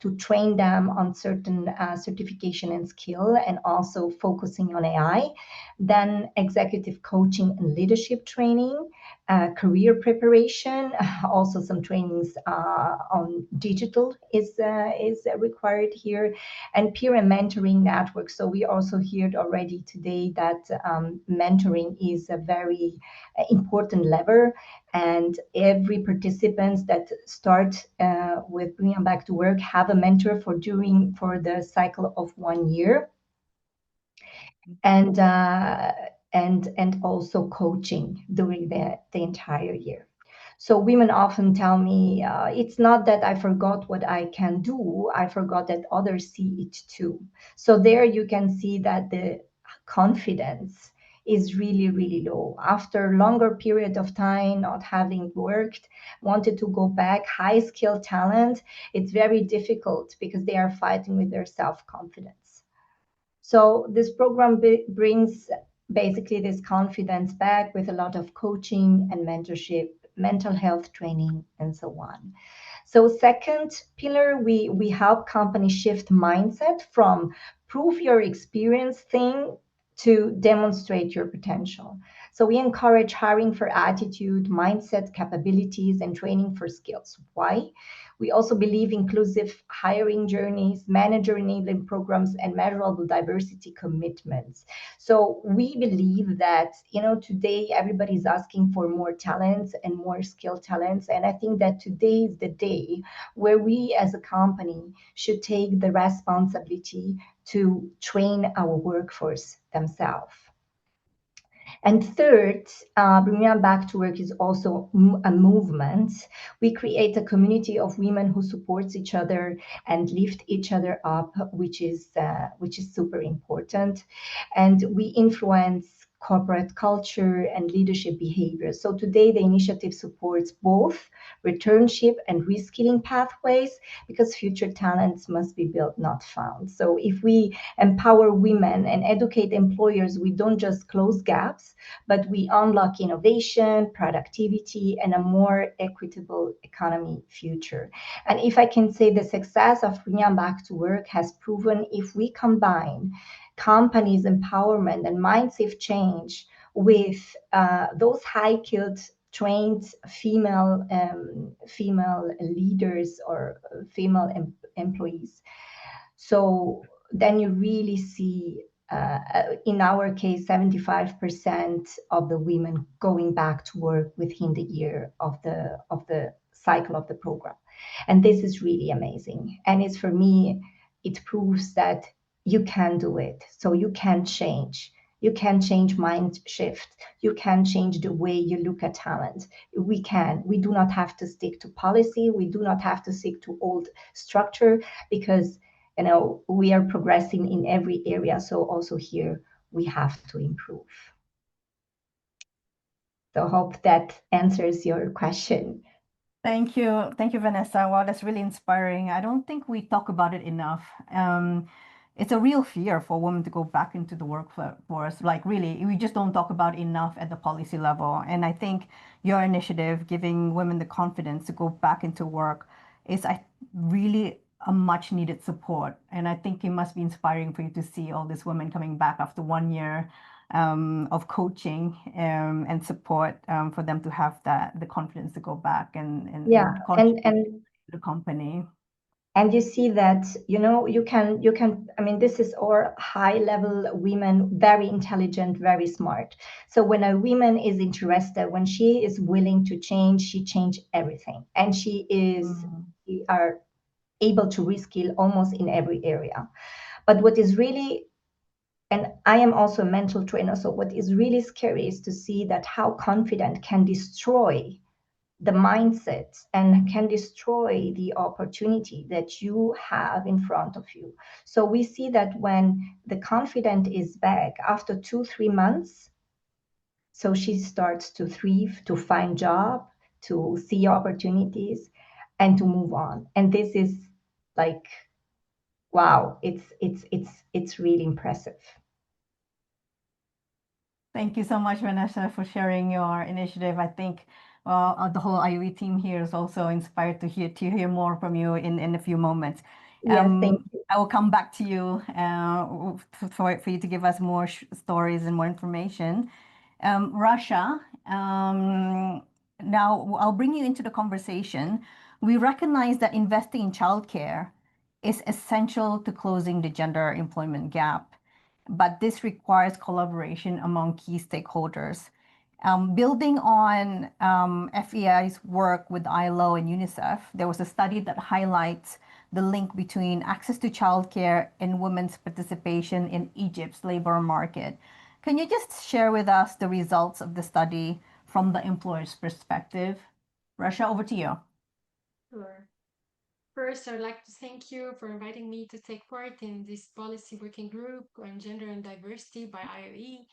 to train them on certain certification and skill, and also focusing on AI. Then executive coaching and leadership training, career preparation, also some trainings on digital is required here, and peer and mentoring network. So we also heard already today that mentoring is a very important lever, and every participants that start with Bringing Them Back to Work have a mentor for the cycle of 1 year, and also coaching during the entire year. So women often tell me, it's not that I forgot what I can do, I forgot that others see it too. So there you can see that the confidence is really, really low. After longer period of time not having worked, wanted to go back, high skilled talent, it's very difficult because they are fighting with their self-confidence. So this program brings basically this confidence back with a lot of coaching and mentorship, mental health training, and so on. So second pillar, we help companies shift mindset from prove your experience thing to demonstrate your potential. So we encourage hiring for attitude, mindset, capabilities, and training for skills. Why? We also believe inclusive hiring journeys, manager enabling programs, and measurable diversity commitments. So we believe that, today everybody's asking for more talents and more skilled talents. And I think that today is the day where we as a company should take the responsibility to train our workforce themselves. And third, Bringing Them Back to Work is also a movement. We create a community of women who supports each other and lift each other up, which is super important. And we influence corporate culture and leadership behavior. So today the initiative supports both returnship and reskilling pathways, because future talents must be built, not found. So if we empower women and educate employers, we don't just close gaps, but we unlock innovation, productivity, and a more equitable economy future. And if I can say, the success of Bringing Them Back to Work has proven, if we combine companies' empowerment and mindset change with those high-skilled, trained female leaders or female employees. So then you really see in our case, 75% of the women going back to work within the year of the cycle of the program. And this is really amazing. And it's, for me, it proves that you can do it. So you can change. You can change mind shift. You can change the way you look at talent. We can. We do not have to stick to policy. We do not have to stick to old structure, because we are progressing in every area. So also here we have to improve. So hope that answers your question.
Thank you, Vanessa. Wow, that's really inspiring. I don't think we talk about it enough. It's a real fear for women to go back into the workforce. Like, really, we just don't talk about it enough at the policy level. And I think your initiative, giving women the confidence to go back into work, is really a much needed support. And I think it must be inspiring for you to see all these women coming back after 1 year of coaching and support for them to have the confidence to go back and contribute to the company.
And you see that, you can, I mean, this is our high level women, very intelligent, very smart. So when a woman is interested, when she is willing to change, she change everything. And we are able to reskill almost in every area. But what is really, and I am also a mental trainer, so what is really scary is to see that how confident can destroy the mindset and can destroy the opportunity that you have in front of you. So we see that when the confident is back after 2-3 months, so she starts to thrive, to find job, to see opportunities, and to move on. And this is like, wow, it's really impressive.
Thank you so much, Vanessa, for sharing your initiative. I think the whole IOE team here is also inspired to hear more from you in a few moments.
Yes, thank you.
I will come back to you for you to give us more stories and more information. Russia, now I'll bring you into the conversation. We recognize that investing in childcare is essential to closing the gender employment gap, but this requires collaboration among key stakeholders. Building on FEI's work with ILO and UNICEF, there was a study that highlights the link between access to childcare and women's participation in Egypt's labor market. Can you just share with us the results of the study from the employer's perspective? Russia, over to you.
Sure. First, I'd like to thank you for inviting me to take part in this policy working group on gender and diversity by IOE,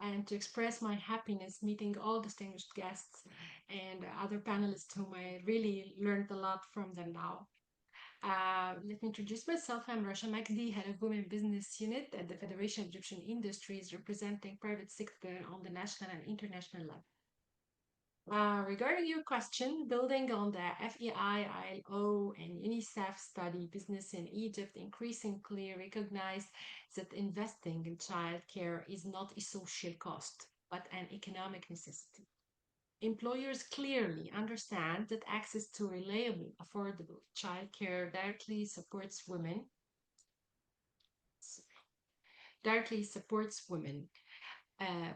and to express my happiness meeting all distinguished guests and other panelists whom I really learned a lot from them now. Let me introduce myself. I'm Rasha Magdi, head of Women Business Unit at the Federation of Egyptian Industries, representing private sector on the national and international level. Regarding your question, building on the FEI, ILO, and UNICEF study, business in Egypt increasingly recognized that investing in childcare is not a social cost, but an economic necessity. Employers clearly understand that access to reliable, affordable childcare directly supports women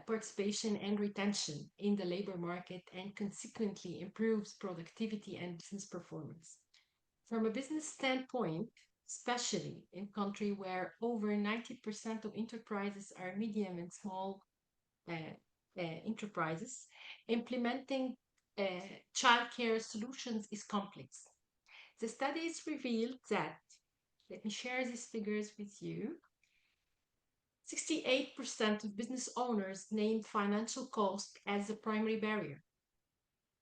participation and retention in the labor market, and consequently improves productivity and business performance. From a business standpoint, especially in country where over 90% of enterprises are medium and small enterprises, implementing childcare solutions is complex. The studies revealed that, let me share these figures with you, 68% of business owners named financial cost as the primary barrier.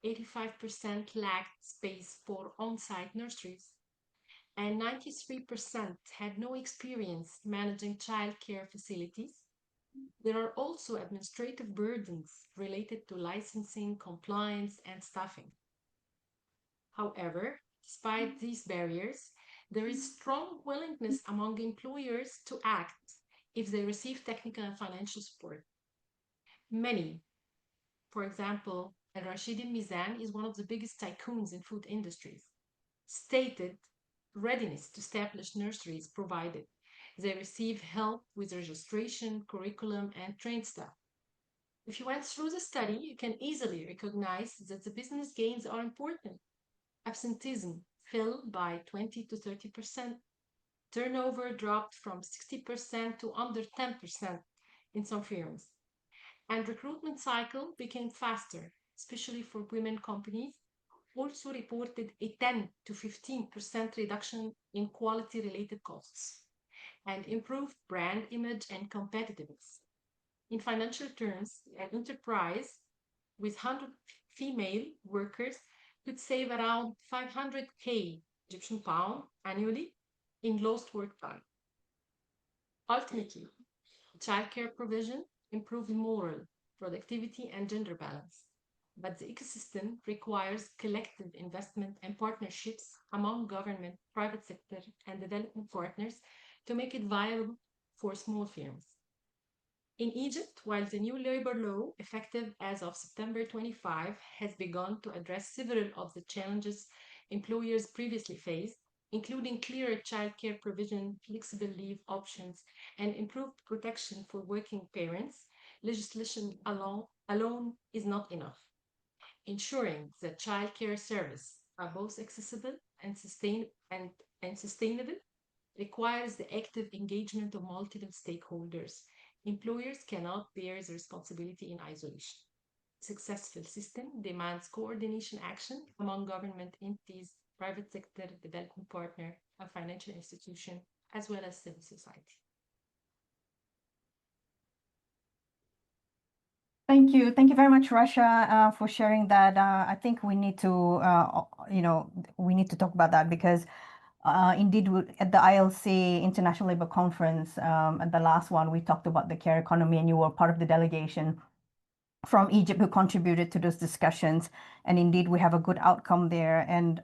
85% lacked space for on-site nurseries, and 93% had no experience managing childcare facilities. There are also administrative burdens related to licensing, compliance, and staffing. However, despite these barriers, there is strong willingness among employers to act if they receive technical and financial support. Many, for example, Al-Rashidi Mizan is one of the biggest tycoons in food industries, stated readiness to establish nurseries provided They receive help with registration, curriculum, and trained staff. If you went through the study, you can easily recognize that the business gains are important. Absenteeism fell by 20 to 30%. Turnover dropped from 60% to under 10% in some firms. And recruitment cycle became faster, especially for women companies, also reported a 10 to 15% reduction in quality-related costs and improved brand image and competitiveness. In financial terms, an enterprise with 100 female workers could save around 500K Egyptian pound annually in lost work time. Ultimately, childcare provision improved moral, productivity, and gender balance. But the ecosystem requires collective investment and partnerships among government, private sector, and development partners to make it viable for small firms. In Egypt, while the new labor law, effective as of September 25, has begun to address several of the challenges employers previously faced, including clearer childcare provision, flexible leave options, and improved protection for working parents, legislation alone is not enough. Ensuring that childcare services are both accessible and sustainable requires the active engagement of multiple stakeholders. Employers cannot bear the responsibility in isolation. A successful system demands coordination action among government entities, private sector, development partner, and financial institution, as well as civil society.
Thank you. Thank you very much, Rasha, for sharing that. I think we need to, we need to talk about that because indeed, at the ILC International Labour Conference, at the last one, we talked about the care economy, and you were part of the delegation from Egypt who contributed to those discussions. And indeed, we have a good outcome there. And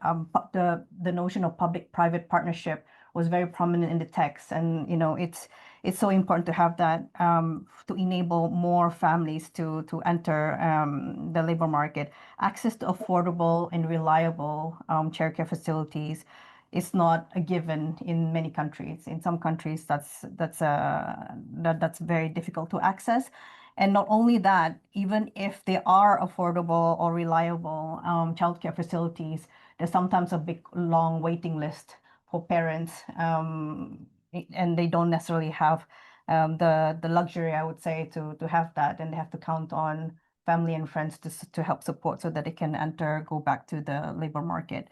the notion of public-private partnership was very prominent in the text. And it's so important to have that to enable more families to enter the labor market. Access to affordable and reliable childcare facilities is not a given in many countries. In some countries, that's very difficult to access. And not only that, even if they are affordable or reliable childcare facilities, there's sometimes a big, long waiting list for parents, and they don't necessarily have the luxury, I would say, to have that, and they have to count on family and friends to help support so that they can go back to the labor market.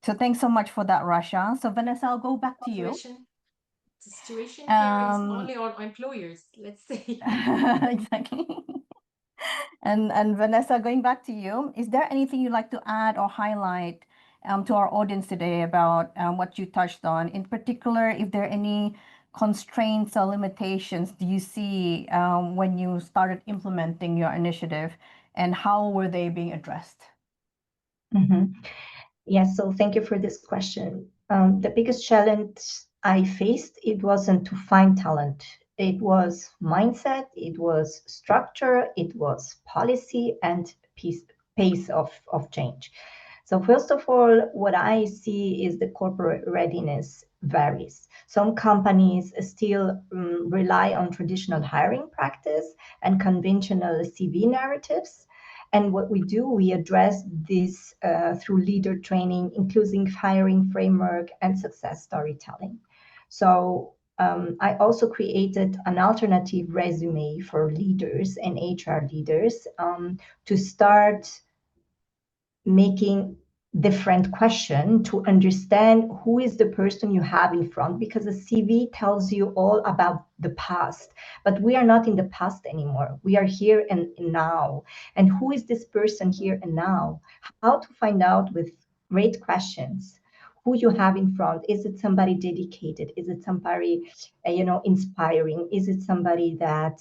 So thanks so much for that, Rasha. So Vanessa, I'll go back to you.
The situation here is only on employers, let's say.
Exactly. And Vanessa, going back to you, is there anything you'd like to add or highlight to our audience today about what you touched on? In particular, if there are any constraints or limitations do you see when you started implementing your initiative, and how were they being addressed?
Yes, so thank you for this question. The biggest challenge I faced, it wasn't to find talent. It was mindset, it was structure, it was policy and pace of change. So first of all, what I see is the corporate readiness varies. Some companies still rely on traditional hiring practice and conventional CV narratives. And what we do, we address this through leader training, including hiring framework and success storytelling. So I also created an alternative resume for leaders and HR leaders to start making different question to understand who is the person you have in front, because a CV tells you all about the past, but we are not in the past anymore. We are here and now. And who is this person here and now? How to find out with great questions who you have in front. Is it somebody dedicated? Is it somebody inspiring? Is it somebody that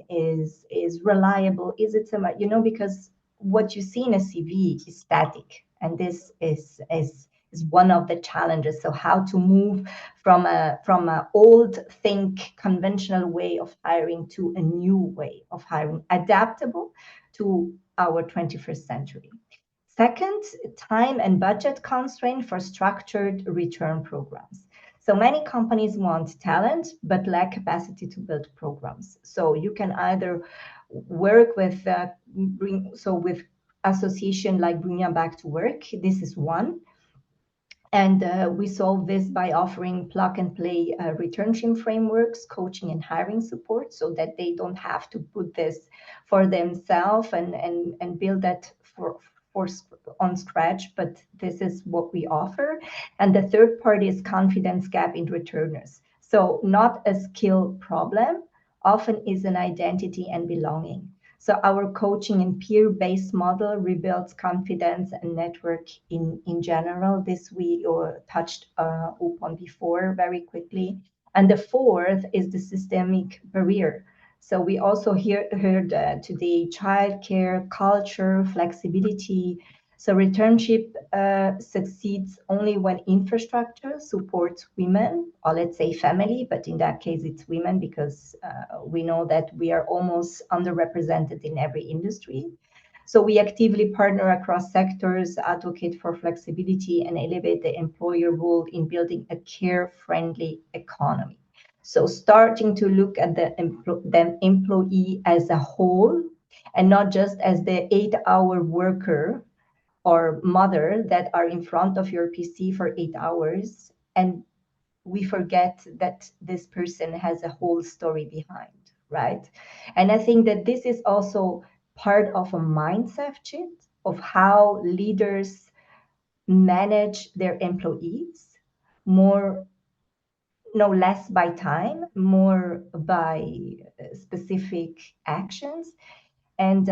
is reliable? Is it somebody, because what you see in a CV is static, and this is one of the challenges. So how to move from a old conventional way of hiring to a new way of hiring, adaptable to our 21st century. Second, time and budget constraint for structured return programs. So many companies want talent, but lack capacity to build programs. So you can either work with with association like Bring Back to Work. This is one. And we solve this by offering plug and play retention frameworks, coaching and hiring support, so that they don't have to put this for themselves and build that for on scratch, but this is what we offer. And the third part is confidence gap in returners. So not a skill problem, often is an identity and belonging. So our coaching and peer-based model rebuilds confidence and network in general. This we touched upon before very quickly. And the fourth is the systemic barrier. So we also heard today childcare, culture, flexibility. So returnship succeeds only when infrastructure supports women, or let's say family, but in that case it's women because we know that we are almost underrepresented in every industry. So we actively partner across sectors, advocate for flexibility, and elevate the employer role in building a care-friendly economy. So starting to look at the employee as a whole and not just as the 8-hour worker or mother that are in front of your PC for 8 hours. And we forget that this person has a whole story behind, right? And I think that this is also part of a mindset shift of how leaders manage their employees, more no less by time, more by specific actions. And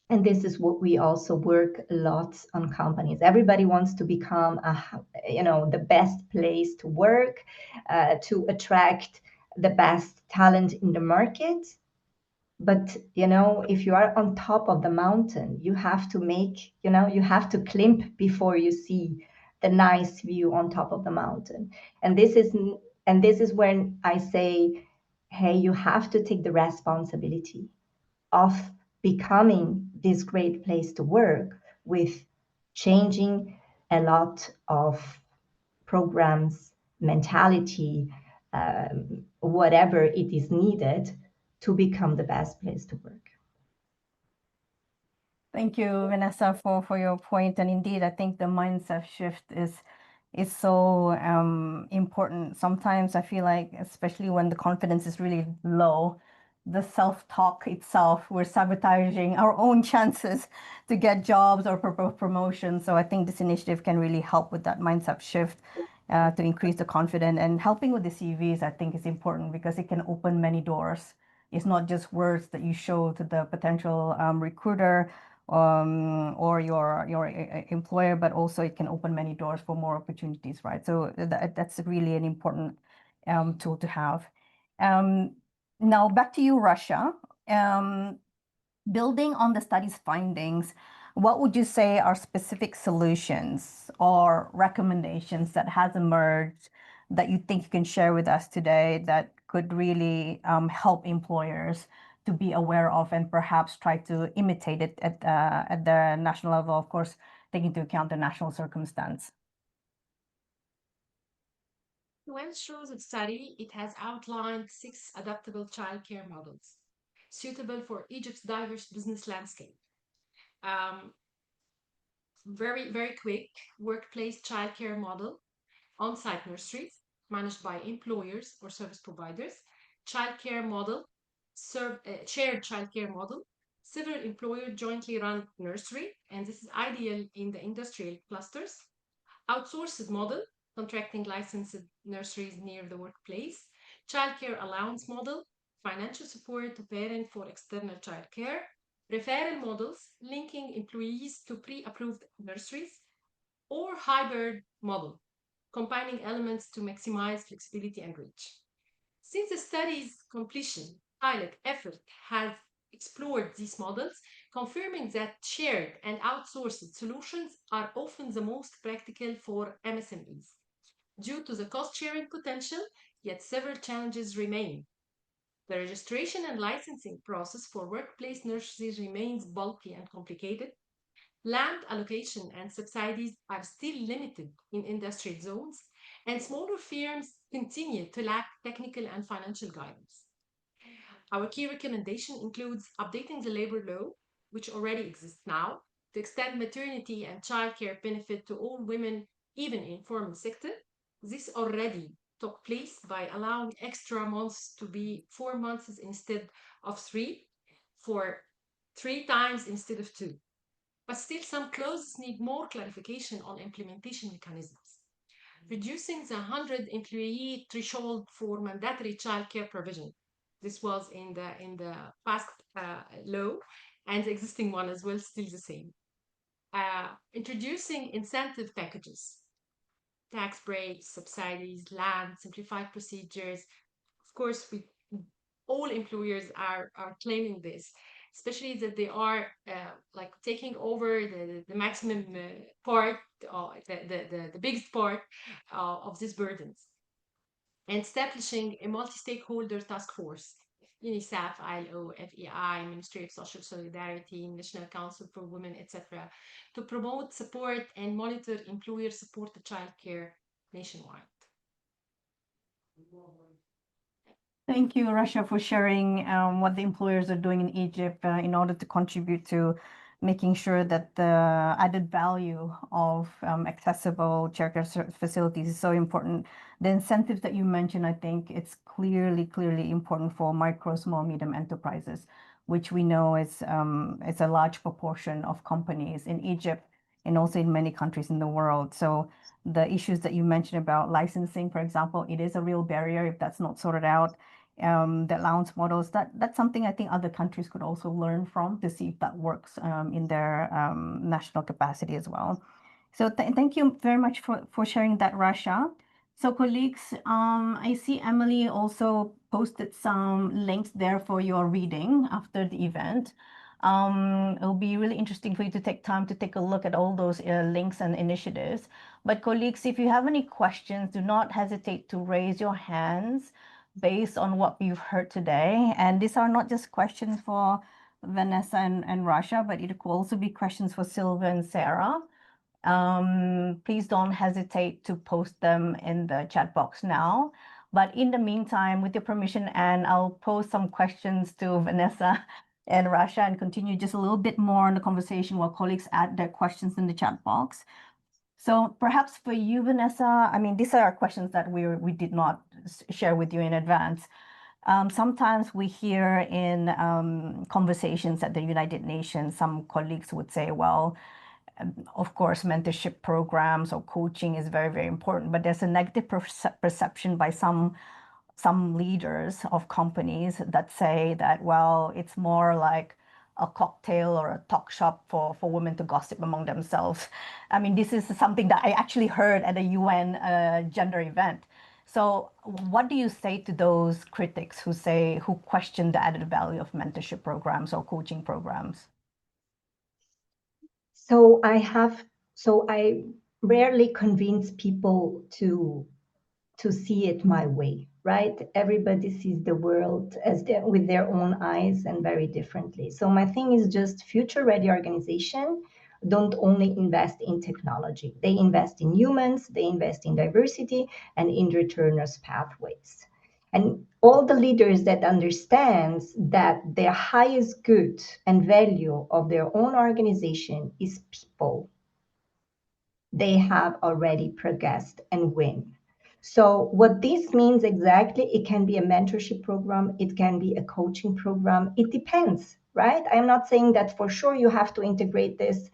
this is what we also work a lot on companies. Everybody wants to become the best place to work, to attract the best talent in the market. But if you are on top of the mountain, you have to climb before you see the nice view on top of the mountain. And this is when I say, hey, you have to take the responsibility of becoming this great place to work with changing a lot of programs, mentality, whatever it is needed to become the best place to work.
Thank you, Vanessa, for your point. And indeed, I think the mindset shift is so important. Sometimes I feel like, especially when the confidence is really low, the self-talk itself, we're sabotaging our own chances to get jobs or promotions. So I think this initiative can really help with that mindset shift to increase the confidence. And helping with the CVs, I think, is important because it can open many doors. It's not just words that you show to the potential recruiter or your employer, but also it can open many doors for more opportunities, right? So that's really an important tool to have. Now back to you, Russia. Building on the study's findings, what would you say are specific solutions or recommendations that has emerged that you think you can share with us today that could really help employers to be aware of and perhaps try to imitate it at the national level, of course, taking into account the national circumstance?
When shows its study, it has outlined 6 adaptable childcare models suitable for Egypt's diverse business landscape. Very, very quick workplace childcare model, on-site nurseries managed by employers or service providers, childcare model, shared childcare model, several employer jointly run nursery, and this is ideal in the industrial clusters, outsourced model, contracting licensed nurseries near the workplace, childcare allowance model, financial support to parent for external childcare, referral models linking employees to pre-approved nurseries, or hybrid model, combining elements to maximize flexibility and reach. Since the study's completion, pilot effort has explored these models, confirming that shared and outsourced solutions are often the most practical for MSMEs. Due to the cost-sharing potential, yet several challenges remain. The registration and licensing process for workplace nurseries remains bulky and complicated. Land allocation and subsidies are still limited in industrial zones, and smaller firms continue to lack technical and financial guidance. Our key recommendation includes updating the labor law, which already exists now, to extend maternity and childcare benefit to all women, even in informal sector. This already took place by allowing extra months to be 4 months instead of 3, for 3 times instead of 2. But still, some clauses need more clarification on implementation mechanisms. Reducing the 100 employee threshold for mandatory childcare provision. This was in the past law, and the existing one as well, still the same. Introducing incentive packages, tax breaks, subsidies, land, simplified procedures. Of course, all employers are claiming this, especially that they are like taking over the maximum part, or the biggest part of these burdens. And establishing a multi-stakeholder task force, UNICEF, ILO, FEI, Ministry of Social Solidarity, National Council for Women, etc., to promote, support, and monitor employer-supported childcare nationwide.
Thank you, Rasha, for sharing what the employers are doing in Egypt in order to contribute to making sure that the added value of accessible childcare facilities is so important. The incentives that you mentioned, I think it's clearly important for micro, small, medium enterprises, which we know is a large proportion of companies in Egypt and also in many countries in the world. So the issues that you mentioned about licensing, for example, it is a real barrier if that's not sorted out. The allowance models, that's something I think other countries could also learn from to see if that works in their national capacity as well. So thank you very much for sharing that, Rasha. So colleagues, I see Emily also posted some links there for your reading after the event. It'll be really interesting for you to take time to take a look at all those links and initiatives. But colleagues, if you have any questions, do not hesitate to raise your hands based on what you've heard today. And these are not just questions for Vanessa and Rasha, but it could also be questions for Sylvia and Sarah. Please don't hesitate to post them in the chat box now. But in the meantime, with your permission, and I'll pose some questions to Vanessa and Rasha and continue just a little bit more on the conversation while colleagues add their questions in the chat box. So perhaps for you, Vanessa, I mean, these are questions that we did not share with you in advance. Sometimes we hear in conversations at the United Nations, some colleagues would say, well, of course, mentorship programs or coaching is very, very important, but there's a negative perception by some leaders of companies that say that, well, it's more like a cocktail or a talk shop for women to gossip among themselves. I mean, this is something that I actually heard at a UN gender event. So what do you say to those critics who question the added value of mentorship programs or coaching programs?
So I rarely convince people to see it my way, right? Everybody sees the world with their own eyes and very differently. So my thing is just future-ready organization don't only invest in technology. They invest in humans, they invest in diversity and in returners pathways. And all the leaders that understands that their highest good and value of their own organization is people, they have already progressed and win. So what this means exactly, it can be a mentorship program, it can be a coaching program, it depends, right? I'm not saying that for sure you have to integrate this,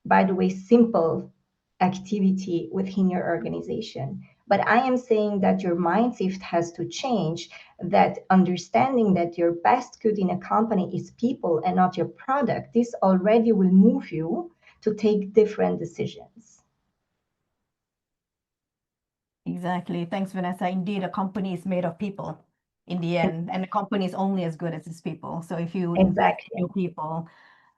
by the way, simple activity within your organization. But I am saying that your mindset has to change, that understanding that your best good in a company is people and not your product, this already will move you to take different decisions.
Exactly. Thanks, Vanessa. Indeed, a company is made of people in the end, and a company is only as good as its people. So if you invest in your people,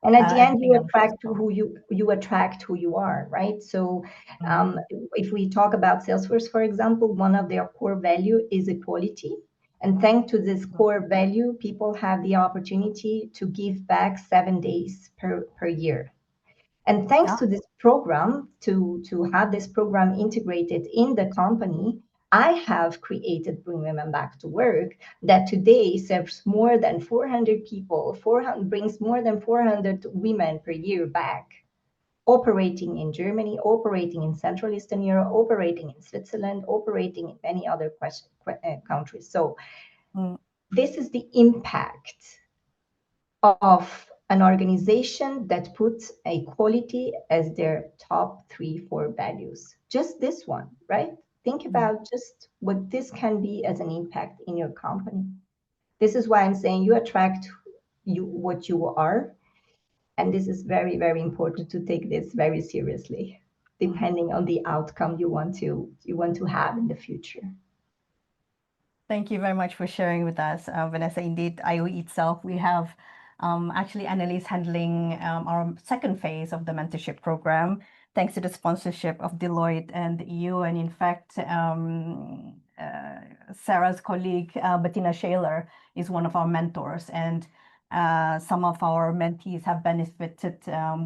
and at the end, you
everything else
attract
will
who you attract who you are, right? So
Mhm.
if we talk about Salesforce, for example, one of their core value is equality. And thanks to this core value, people have the opportunity to give back 7 days per year. And thanks
Yeah.
to this program, to have this program integrated in the company, I have created Bring Women Back to Work that today serves more than 400 people, brings more than 400 women per year back, operating in Germany, operating in Central Eastern Europe, operating in Switzerland, operating in many other countries. So this is the impact of an organization that puts equality as their top 3-4 values. Just this one, right? Think about just what this can be as an impact in your company. This is why I'm saying you attract what you are. And this is very, very important to take this very seriously, depending on the outcome you want to have in the future.
Thank you very much for sharing with us, Vanessa. Indeed, IOE itself, we have actually Annelies handling our second phase of the mentorship program, thanks to the sponsorship of Deloitte and the EU. And in fact, Sarah's colleague, Bettina Shaler, is one of our mentors. And some of our mentees have benefited.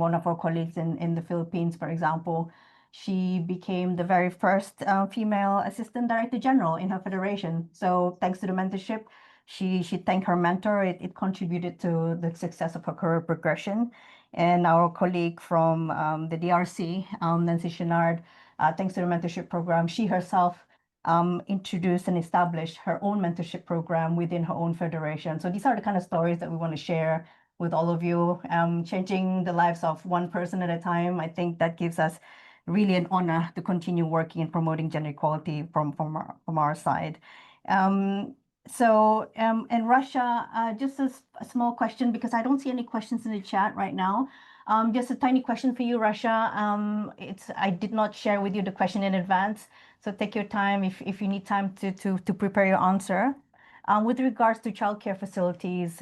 One of our colleagues in the Philippines, for example, she became the very first female assistant director general in her federation. So thanks to the mentorship, she thanked her mentor. It contributed to the success of her career progression. And our colleague from the DRC, Nancy Chenard, thanks to the mentorship program, she herself introduced and established her own mentorship program within her own federation. So these are the kind of stories that we want to share with all of you, changing the lives of one person at a time. I think that gives us really an honor to continue working and promoting gender equality from our side. So in Russia, just a small question, because I don't see any questions in the chat right now. Just a tiny question for you, Russia. I did not share with you the question in advance, so take your time if you need time to prepare your answer. With regards to childcare facilities,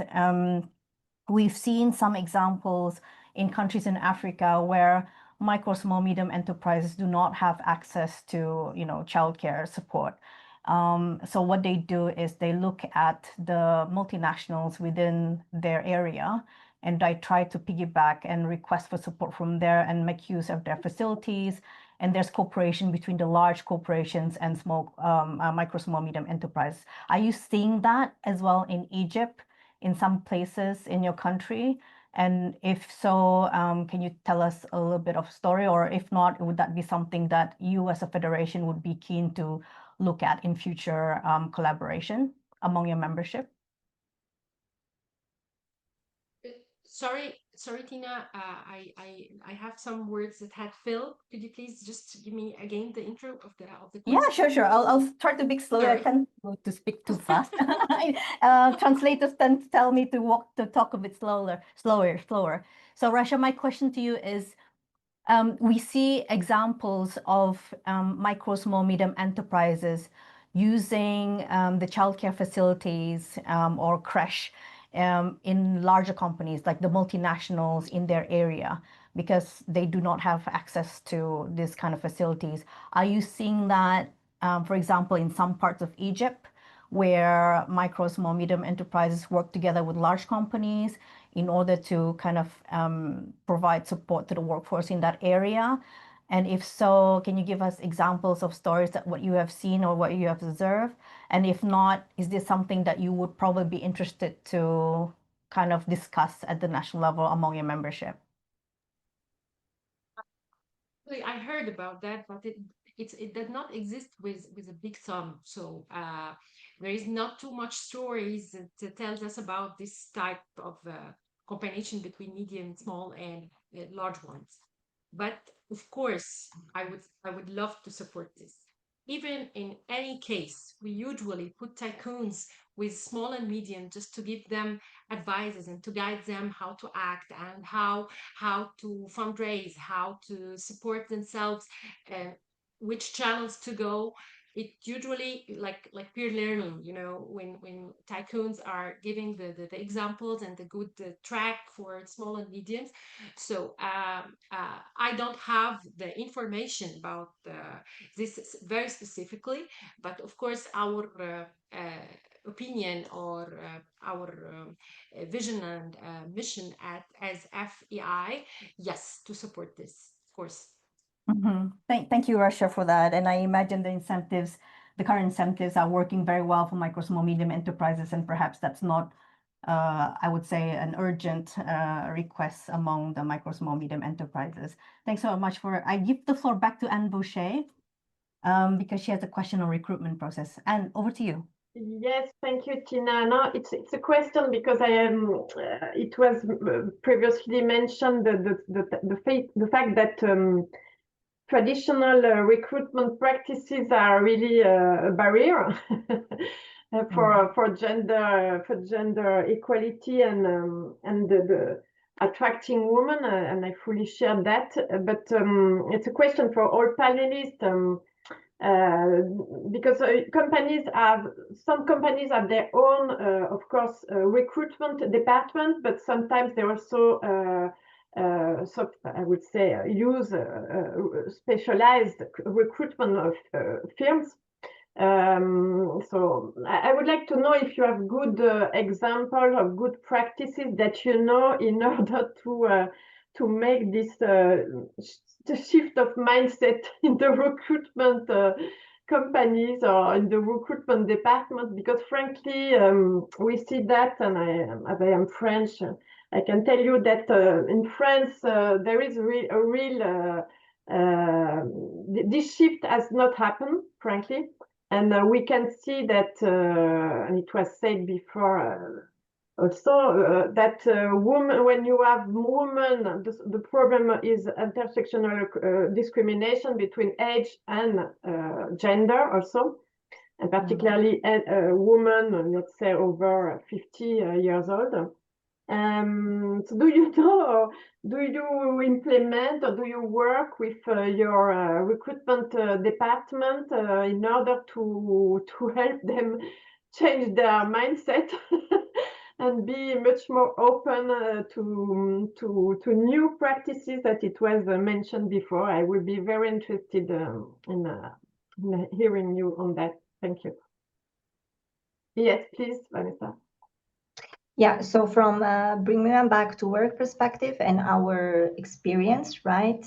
we've seen some examples in countries in Africa where micro, small, medium enterprises do not have access to, childcare support. So what they do is they look at the multinationals within their area, and I try to piggyback and request for support from there and make use of their facilities. And there's cooperation between the large corporations and micro, small, medium enterprises. Are you seeing that as well in Egypt, in some places in your country? And if so, can you tell us a little bit of story, or if not, would that be something that you as a federation would be keen to look at in future collaboration among your membership?
Sorry, Tina. I have some words that had filled. Could you please just give me again the intro of the
Yeah,
question?
sure. I'll try to be slower. I can't go to speak too fast. Translators tend to tell me to talk a bit slower. So Rasha, my question to you is, we see examples of micro, small, medium enterprises using the childcare facilities or creche in larger companies like the multinationals in their area, because they do not have access to this kind of facilities. Are you seeing that, for example, in some parts of Egypt, where micro, small, medium enterprises work together with large companies in order to kind of provide support to the workforce in that area? And if so, can you give us examples of stories that what you have seen or what you have observed? And if not, is this something that you would probably be interested to kind of discuss at the national level among your membership?
I heard about that, but it does not exist with a big sum. So there is not too much stories that tells us about this type of combination between medium, small, and large ones. But of course, I would love to support this. Even in any case, we usually put tycoons with small and medium just to give them advices and to guide them how to act and how to fundraise, how to support themselves, which channels to go. It usually like peer learning, when tycoons are giving the examples and the good track for small and mediums. So I don't have the information about this very specifically, but of course our opinion or our vision and mission as FEI, yes, to support this, of course.
Thank you, Russia, for that. And I imagine the current incentives are working very well for micro, small, medium enterprises, and perhaps that's not, I would say, an urgent request among the micro, small, medium enterprises. Thanks so much I give the floor back to Anne Boucher because she has a question on recruitment process. Anne, over to you.
Yes, thank you, Tina. No, it's a question because I am. It was previously mentioned the fact that traditional recruitment practices are really a barrier for gender equality and the attracting women, and I fully share that. But it's a question for all panelists. Because some companies have their own, of course, recruitment department, but sometimes they also, I would say, use specialized recruitment of firms. So I would like to know if you have good example of good practices that you know in order to make this the shift of mindset in the recruitment companies or in the recruitment department, because frankly we see that, and as I am French, I can tell you that in France there is a real this shift has not happened, frankly. And we can see that, and it was said before also, that women, when you have women, the problem is intersectional discrimination between age and gender also, and particularly women, let's say, over 50 years old. So do you know, do you implement or do you work with your recruitment department in order to help them change their mindset and be much more open to new practices that it was mentioned before? I would be very interested in hearing you on that. Thank you. Yes, please, Vanessa.
Yeah, so from bringing them back to work perspective and our experience, right?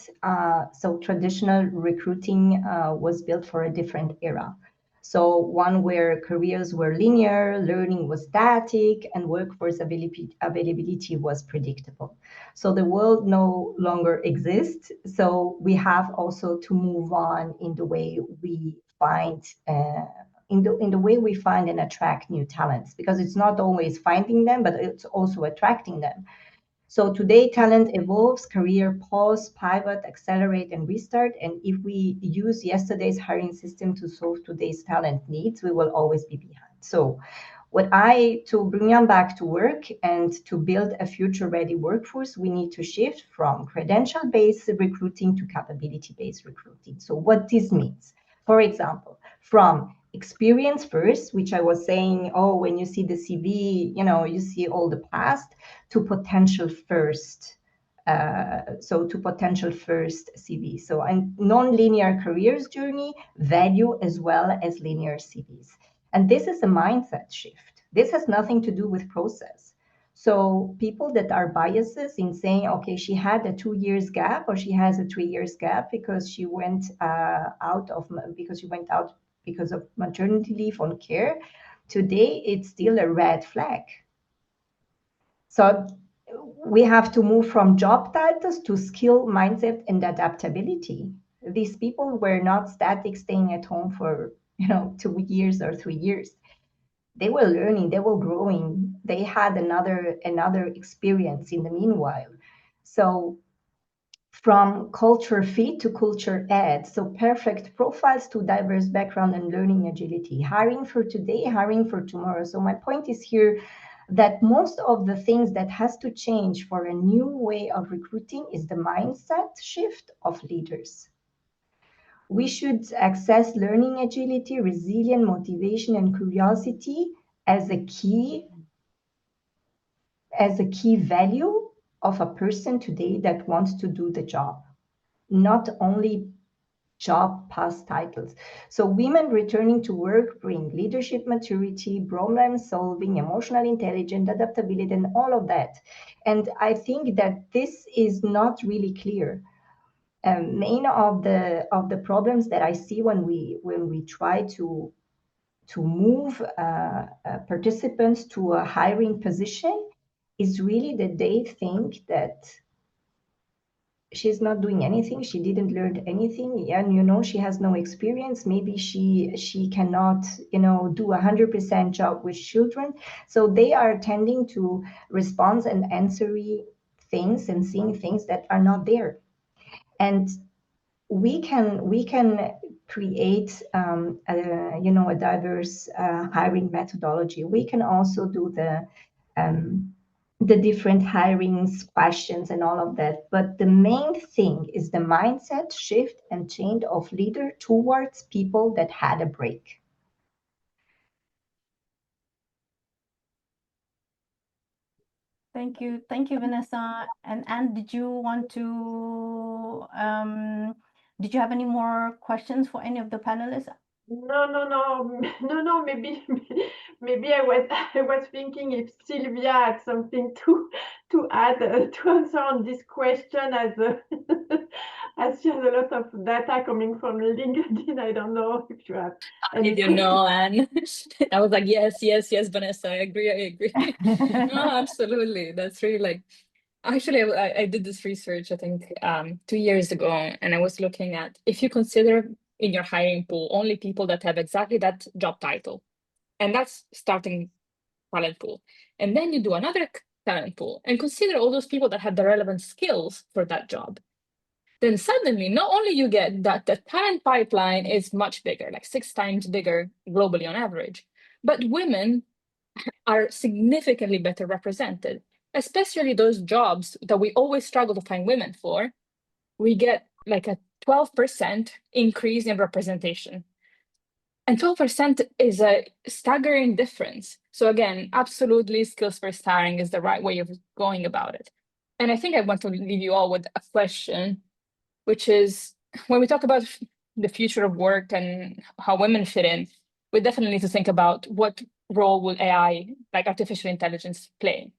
So traditional recruiting was built for a different era. So one where careers were linear, learning was static, and workforce availability was predictable. So the world no longer exists. So we have also to move on in the way we find in the way we find and attract new talents, because it's not always finding them, but it's also attracting them. So today, talent evolves, career pause, pivot, accelerate, and restart. And if we use yesterday's hiring system to solve today's talent needs, we will always be behind. So to bring them back to work and to build a future-ready workforce, we need to shift from credential-based recruiting to capability-based recruiting. So what this means, for example, from experience first, which I was saying, oh, when you see the CV, you see all the past, to potential first. To potential first CV. So a non-linear careers journey, value as well as linear CVs. And this is a mindset shift. This has nothing to do with process. So people that are biases in saying, okay, she had a 2 years gap or she has a 3 years gap because she went out because of maternity leave on care, today it's still a red flag. So we have to move from job titles to skill, mindset, and adaptability. These people were not static, staying at home for 2 years or 3 years. They were learning, they were growing, they had another experience in the meanwhile. So from culture fit to culture add, so perfect profiles to diverse background and learning agility, hiring for today, hiring for tomorrow. So my point is here that most of the things that has to change for a new way of recruiting is the mindset shift of leaders. We should access learning agility, resilience, motivation, and curiosity as a key value of a person today that wants to do the job. Not only job past titles. So women returning to work bring leadership maturity, problem solving, emotional intelligence, adaptability, and all of that. And I think that this is not really clear. Main of the problems that I see when we try to move participants to a hiring position is really that they think that she's not doing anything, she didn't learn anything, and she has no experience, maybe she cannot do 100% job with children. So they are tending to respond and answering things and seeing things that are not there. And we can create a diverse hiring methodology. We can also do the different hirings questions and all of that. But the main thing is the mindset shift and change of leader towards people that had a break.
Thank you, Vanessa. And Anne, did you have any more questions for any of the panelists?
No. Maybe I was thinking if Sylvia had something to add to answer on this question, as as she has a lot of data coming from LinkedIn. I don't know if you have
I don't know, Anne. I was like, yes, Vanessa, I agree. No, absolutely. That's really like, actually, I did this research, I think, 2 years ago, and I was looking at if you consider in your hiring pool only people that have exactly that job title, and that's starting talent pool. And then you do another talent pool and consider all those people that have the relevant skills for that job. Then suddenly, not only you get that the talent pipeline is much bigger, like 6 times bigger globally on average, but women are significantly better represented, especially those jobs that we always struggle to find women for. We get like a 12% increase in representation. And 12% is a staggering difference. So again, absolutely skills first hiring is the right way of going about it. And I think I want to leave you all with a question, which is when we talk about the future of work and how women fit in, we definitely need to think about what role will AI, like artificial intelligence, play.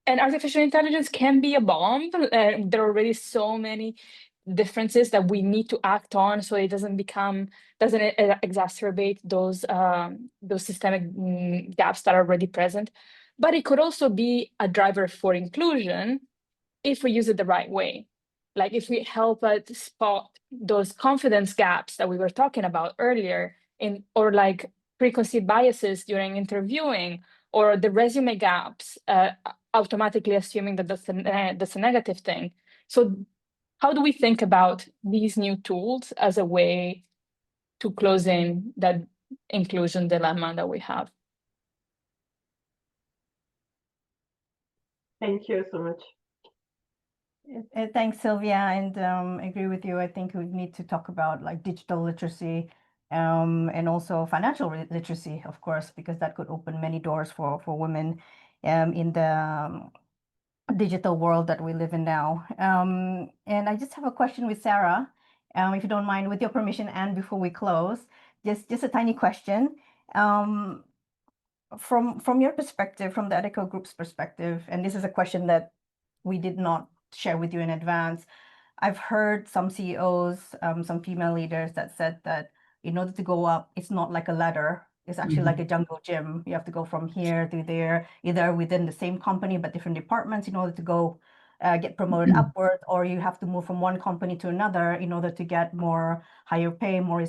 And artificial intelligence can be a bomb. There are already so many differences that we need to act on so it doesn't exacerbate those systemic gaps that are already present. But it could also be a driver for inclusion if we use it the right way. Like if we help spot those confidence gaps that we were talking about earlier, or like preconceived biases during interviewing, or the resume gaps, automatically assuming that that's a negative thing. So how do we think about these new tools as a way to close in that inclusion dilemma that we have?
Thank you so much.
Thanks, Sylvia, and I agree with you. I think we need to talk about like digital literacy and also financial literacy, of course, because that could open many doors for women in the digital world that we live in now. And I just have a question with Sarah, if you don't mind, with your permission, and before we close, just a tiny question. From your perspective, from the Ethical Group's perspective, and this is a question that we did not share with you in advance. I've heard some CEOs, some female leaders that said that in order to go up, it's not like a ladder. It's actually like a jungle gym. You have to go from here to there, either within the same company, but different departments in order to go get promoted upward, or you have to move from one company to another in order to get more higher pay, more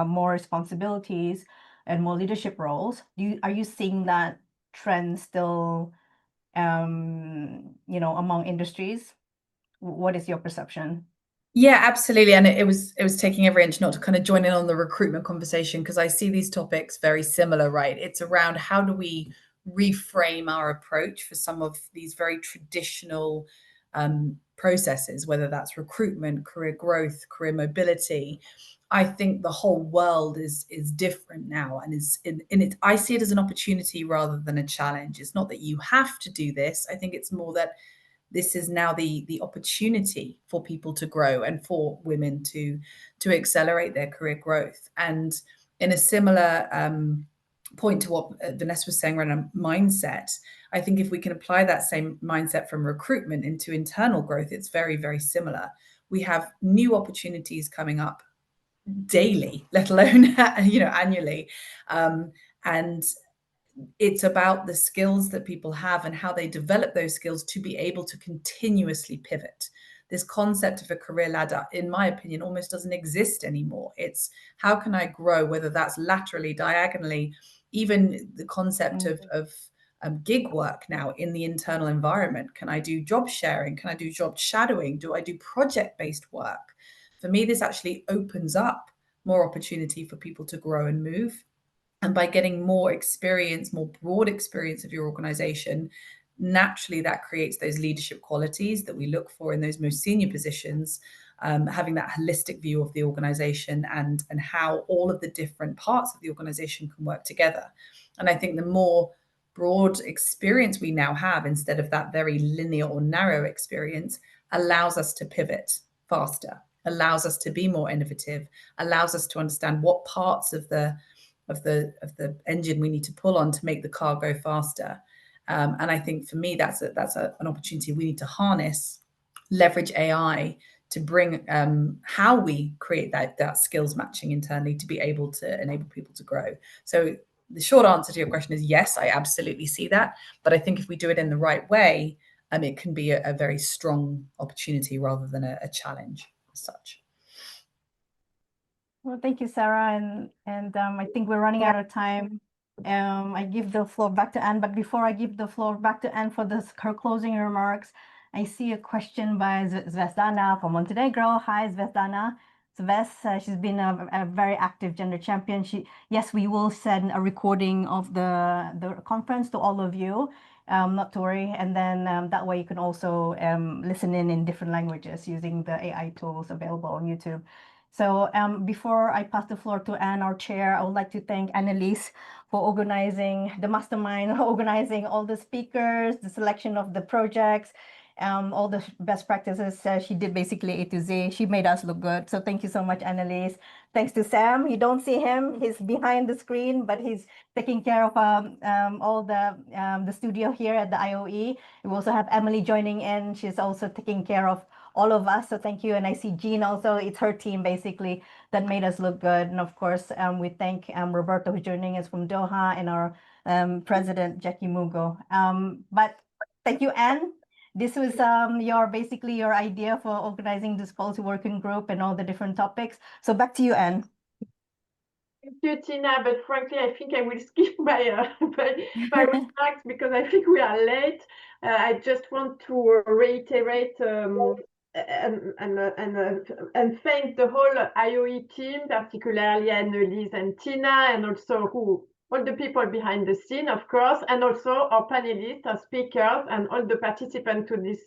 more responsibilities and more leadership roles. Are you seeing that trend still among industries? What is your perception?
Yeah, absolutely. And it was taking every inch not to kind of join in on the recruitment conversation, because I see these topics very similar, right? It's around how do we reframe our approach for some of these very traditional processes, whether that's recruitment, career growth, career mobility. I think the whole world is different now, and is in it. I see it as an opportunity rather than a challenge. It's not that you have to do this. I think it's more that this is now the opportunity for people to grow and for women to accelerate their career growth. And in a similar point to what Vanessa was saying around a mindset, I think if we can apply that same mindset from recruitment into internal growth, it's very, very similar. We have new opportunities coming up daily, let alone annually, and it's about the skills that people have and how they develop those skills to be able to continuously pivot. This concept of a career ladder, in my opinion, almost doesn't exist anymore. It's how can I grow, whether that's laterally, diagonally, even the concept of gig work now in the internal environment. Can I do job sharing? Can I do job shadowing? Do I do project-based work? For me, this actually opens up more opportunity for people to grow and move. And by getting more experience, more broad experience of your organization, naturally that creates those leadership qualities that we look for in those most senior positions, having that holistic view of the organization and how all of the different parts of the organization can work together. And I think the more broad experience we now have, instead of that very linear or narrow experience, allows us to pivot faster, allows us to be more innovative, allows us to understand what parts of the engine we need to pull on to make the car go faster. And I think for me, that's an opportunity we need to harness, leverage AI to bring how we create that skills matching internally to be able to enable people to grow. So the short answer to your question is yes, I absolutely see that. But I think if we do it in the right way, it can be a very strong opportunity rather than a challenge as such.
Well, thank you, Sarah. And I think we're running out of time. I give the floor back to Anne, but before I give the floor back to Anne for her closing remarks, I see a question by Zvezdana from Montenegro. Hi, Zvezdana. Zvez, she's been a very active gender champion. Yes, we will send a recording of the conference to all of you. Not to worry. And then that way you can also listen in different languages using the AI tools available on YouTube. So before I pass the floor to Anne, our chair, I would like to thank Annelies for organizing the mastermind, organizing all the speakers, the selection of the projects, all the best practices. She did basically A to Z. She made us look good. So thank you so much, Annelies. Thanks to Sam. You don't see him. He's behind the screen, but he's taking care of all the studio here at the IOE. We also have Emily joining in. She's also taking care of all of us. So thank you. And I see Jean also. It's her team basically that made us look good. And of course, we thank Roberto who's joining us from Doha and our president, Jackie Mugo. But thank you, Anne. This was basically your idea for organizing this policy working group and all the different topics. So back to you, Anne.
Thank you, Tina. But frankly, I think I will skip my my remarks because I think we are late. I just want to reiterate and thank the whole IOE team, particularly Annelies and Tina, and also all the people behind the scene, of course, and also our panelists, our speakers, and all the participants to this,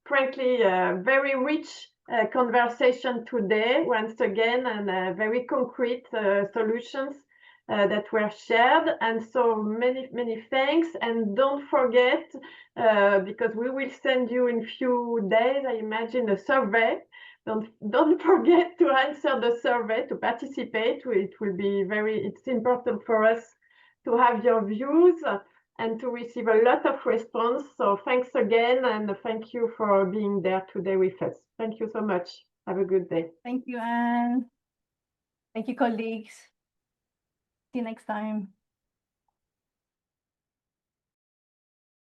frankly, very rich conversation today, once again, and very concrete solutions that were shared. And so many thanks. And don't forget, because we will send you in few days, I imagine, a survey. Don't forget to answer the survey, to participate. It's important for us to have your views and to receive a lot of response. So thanks again, and thank you for being there today with us. Thank you so much. Have a good day.
Thank you, Anne. Thank you, colleagues. See you next time.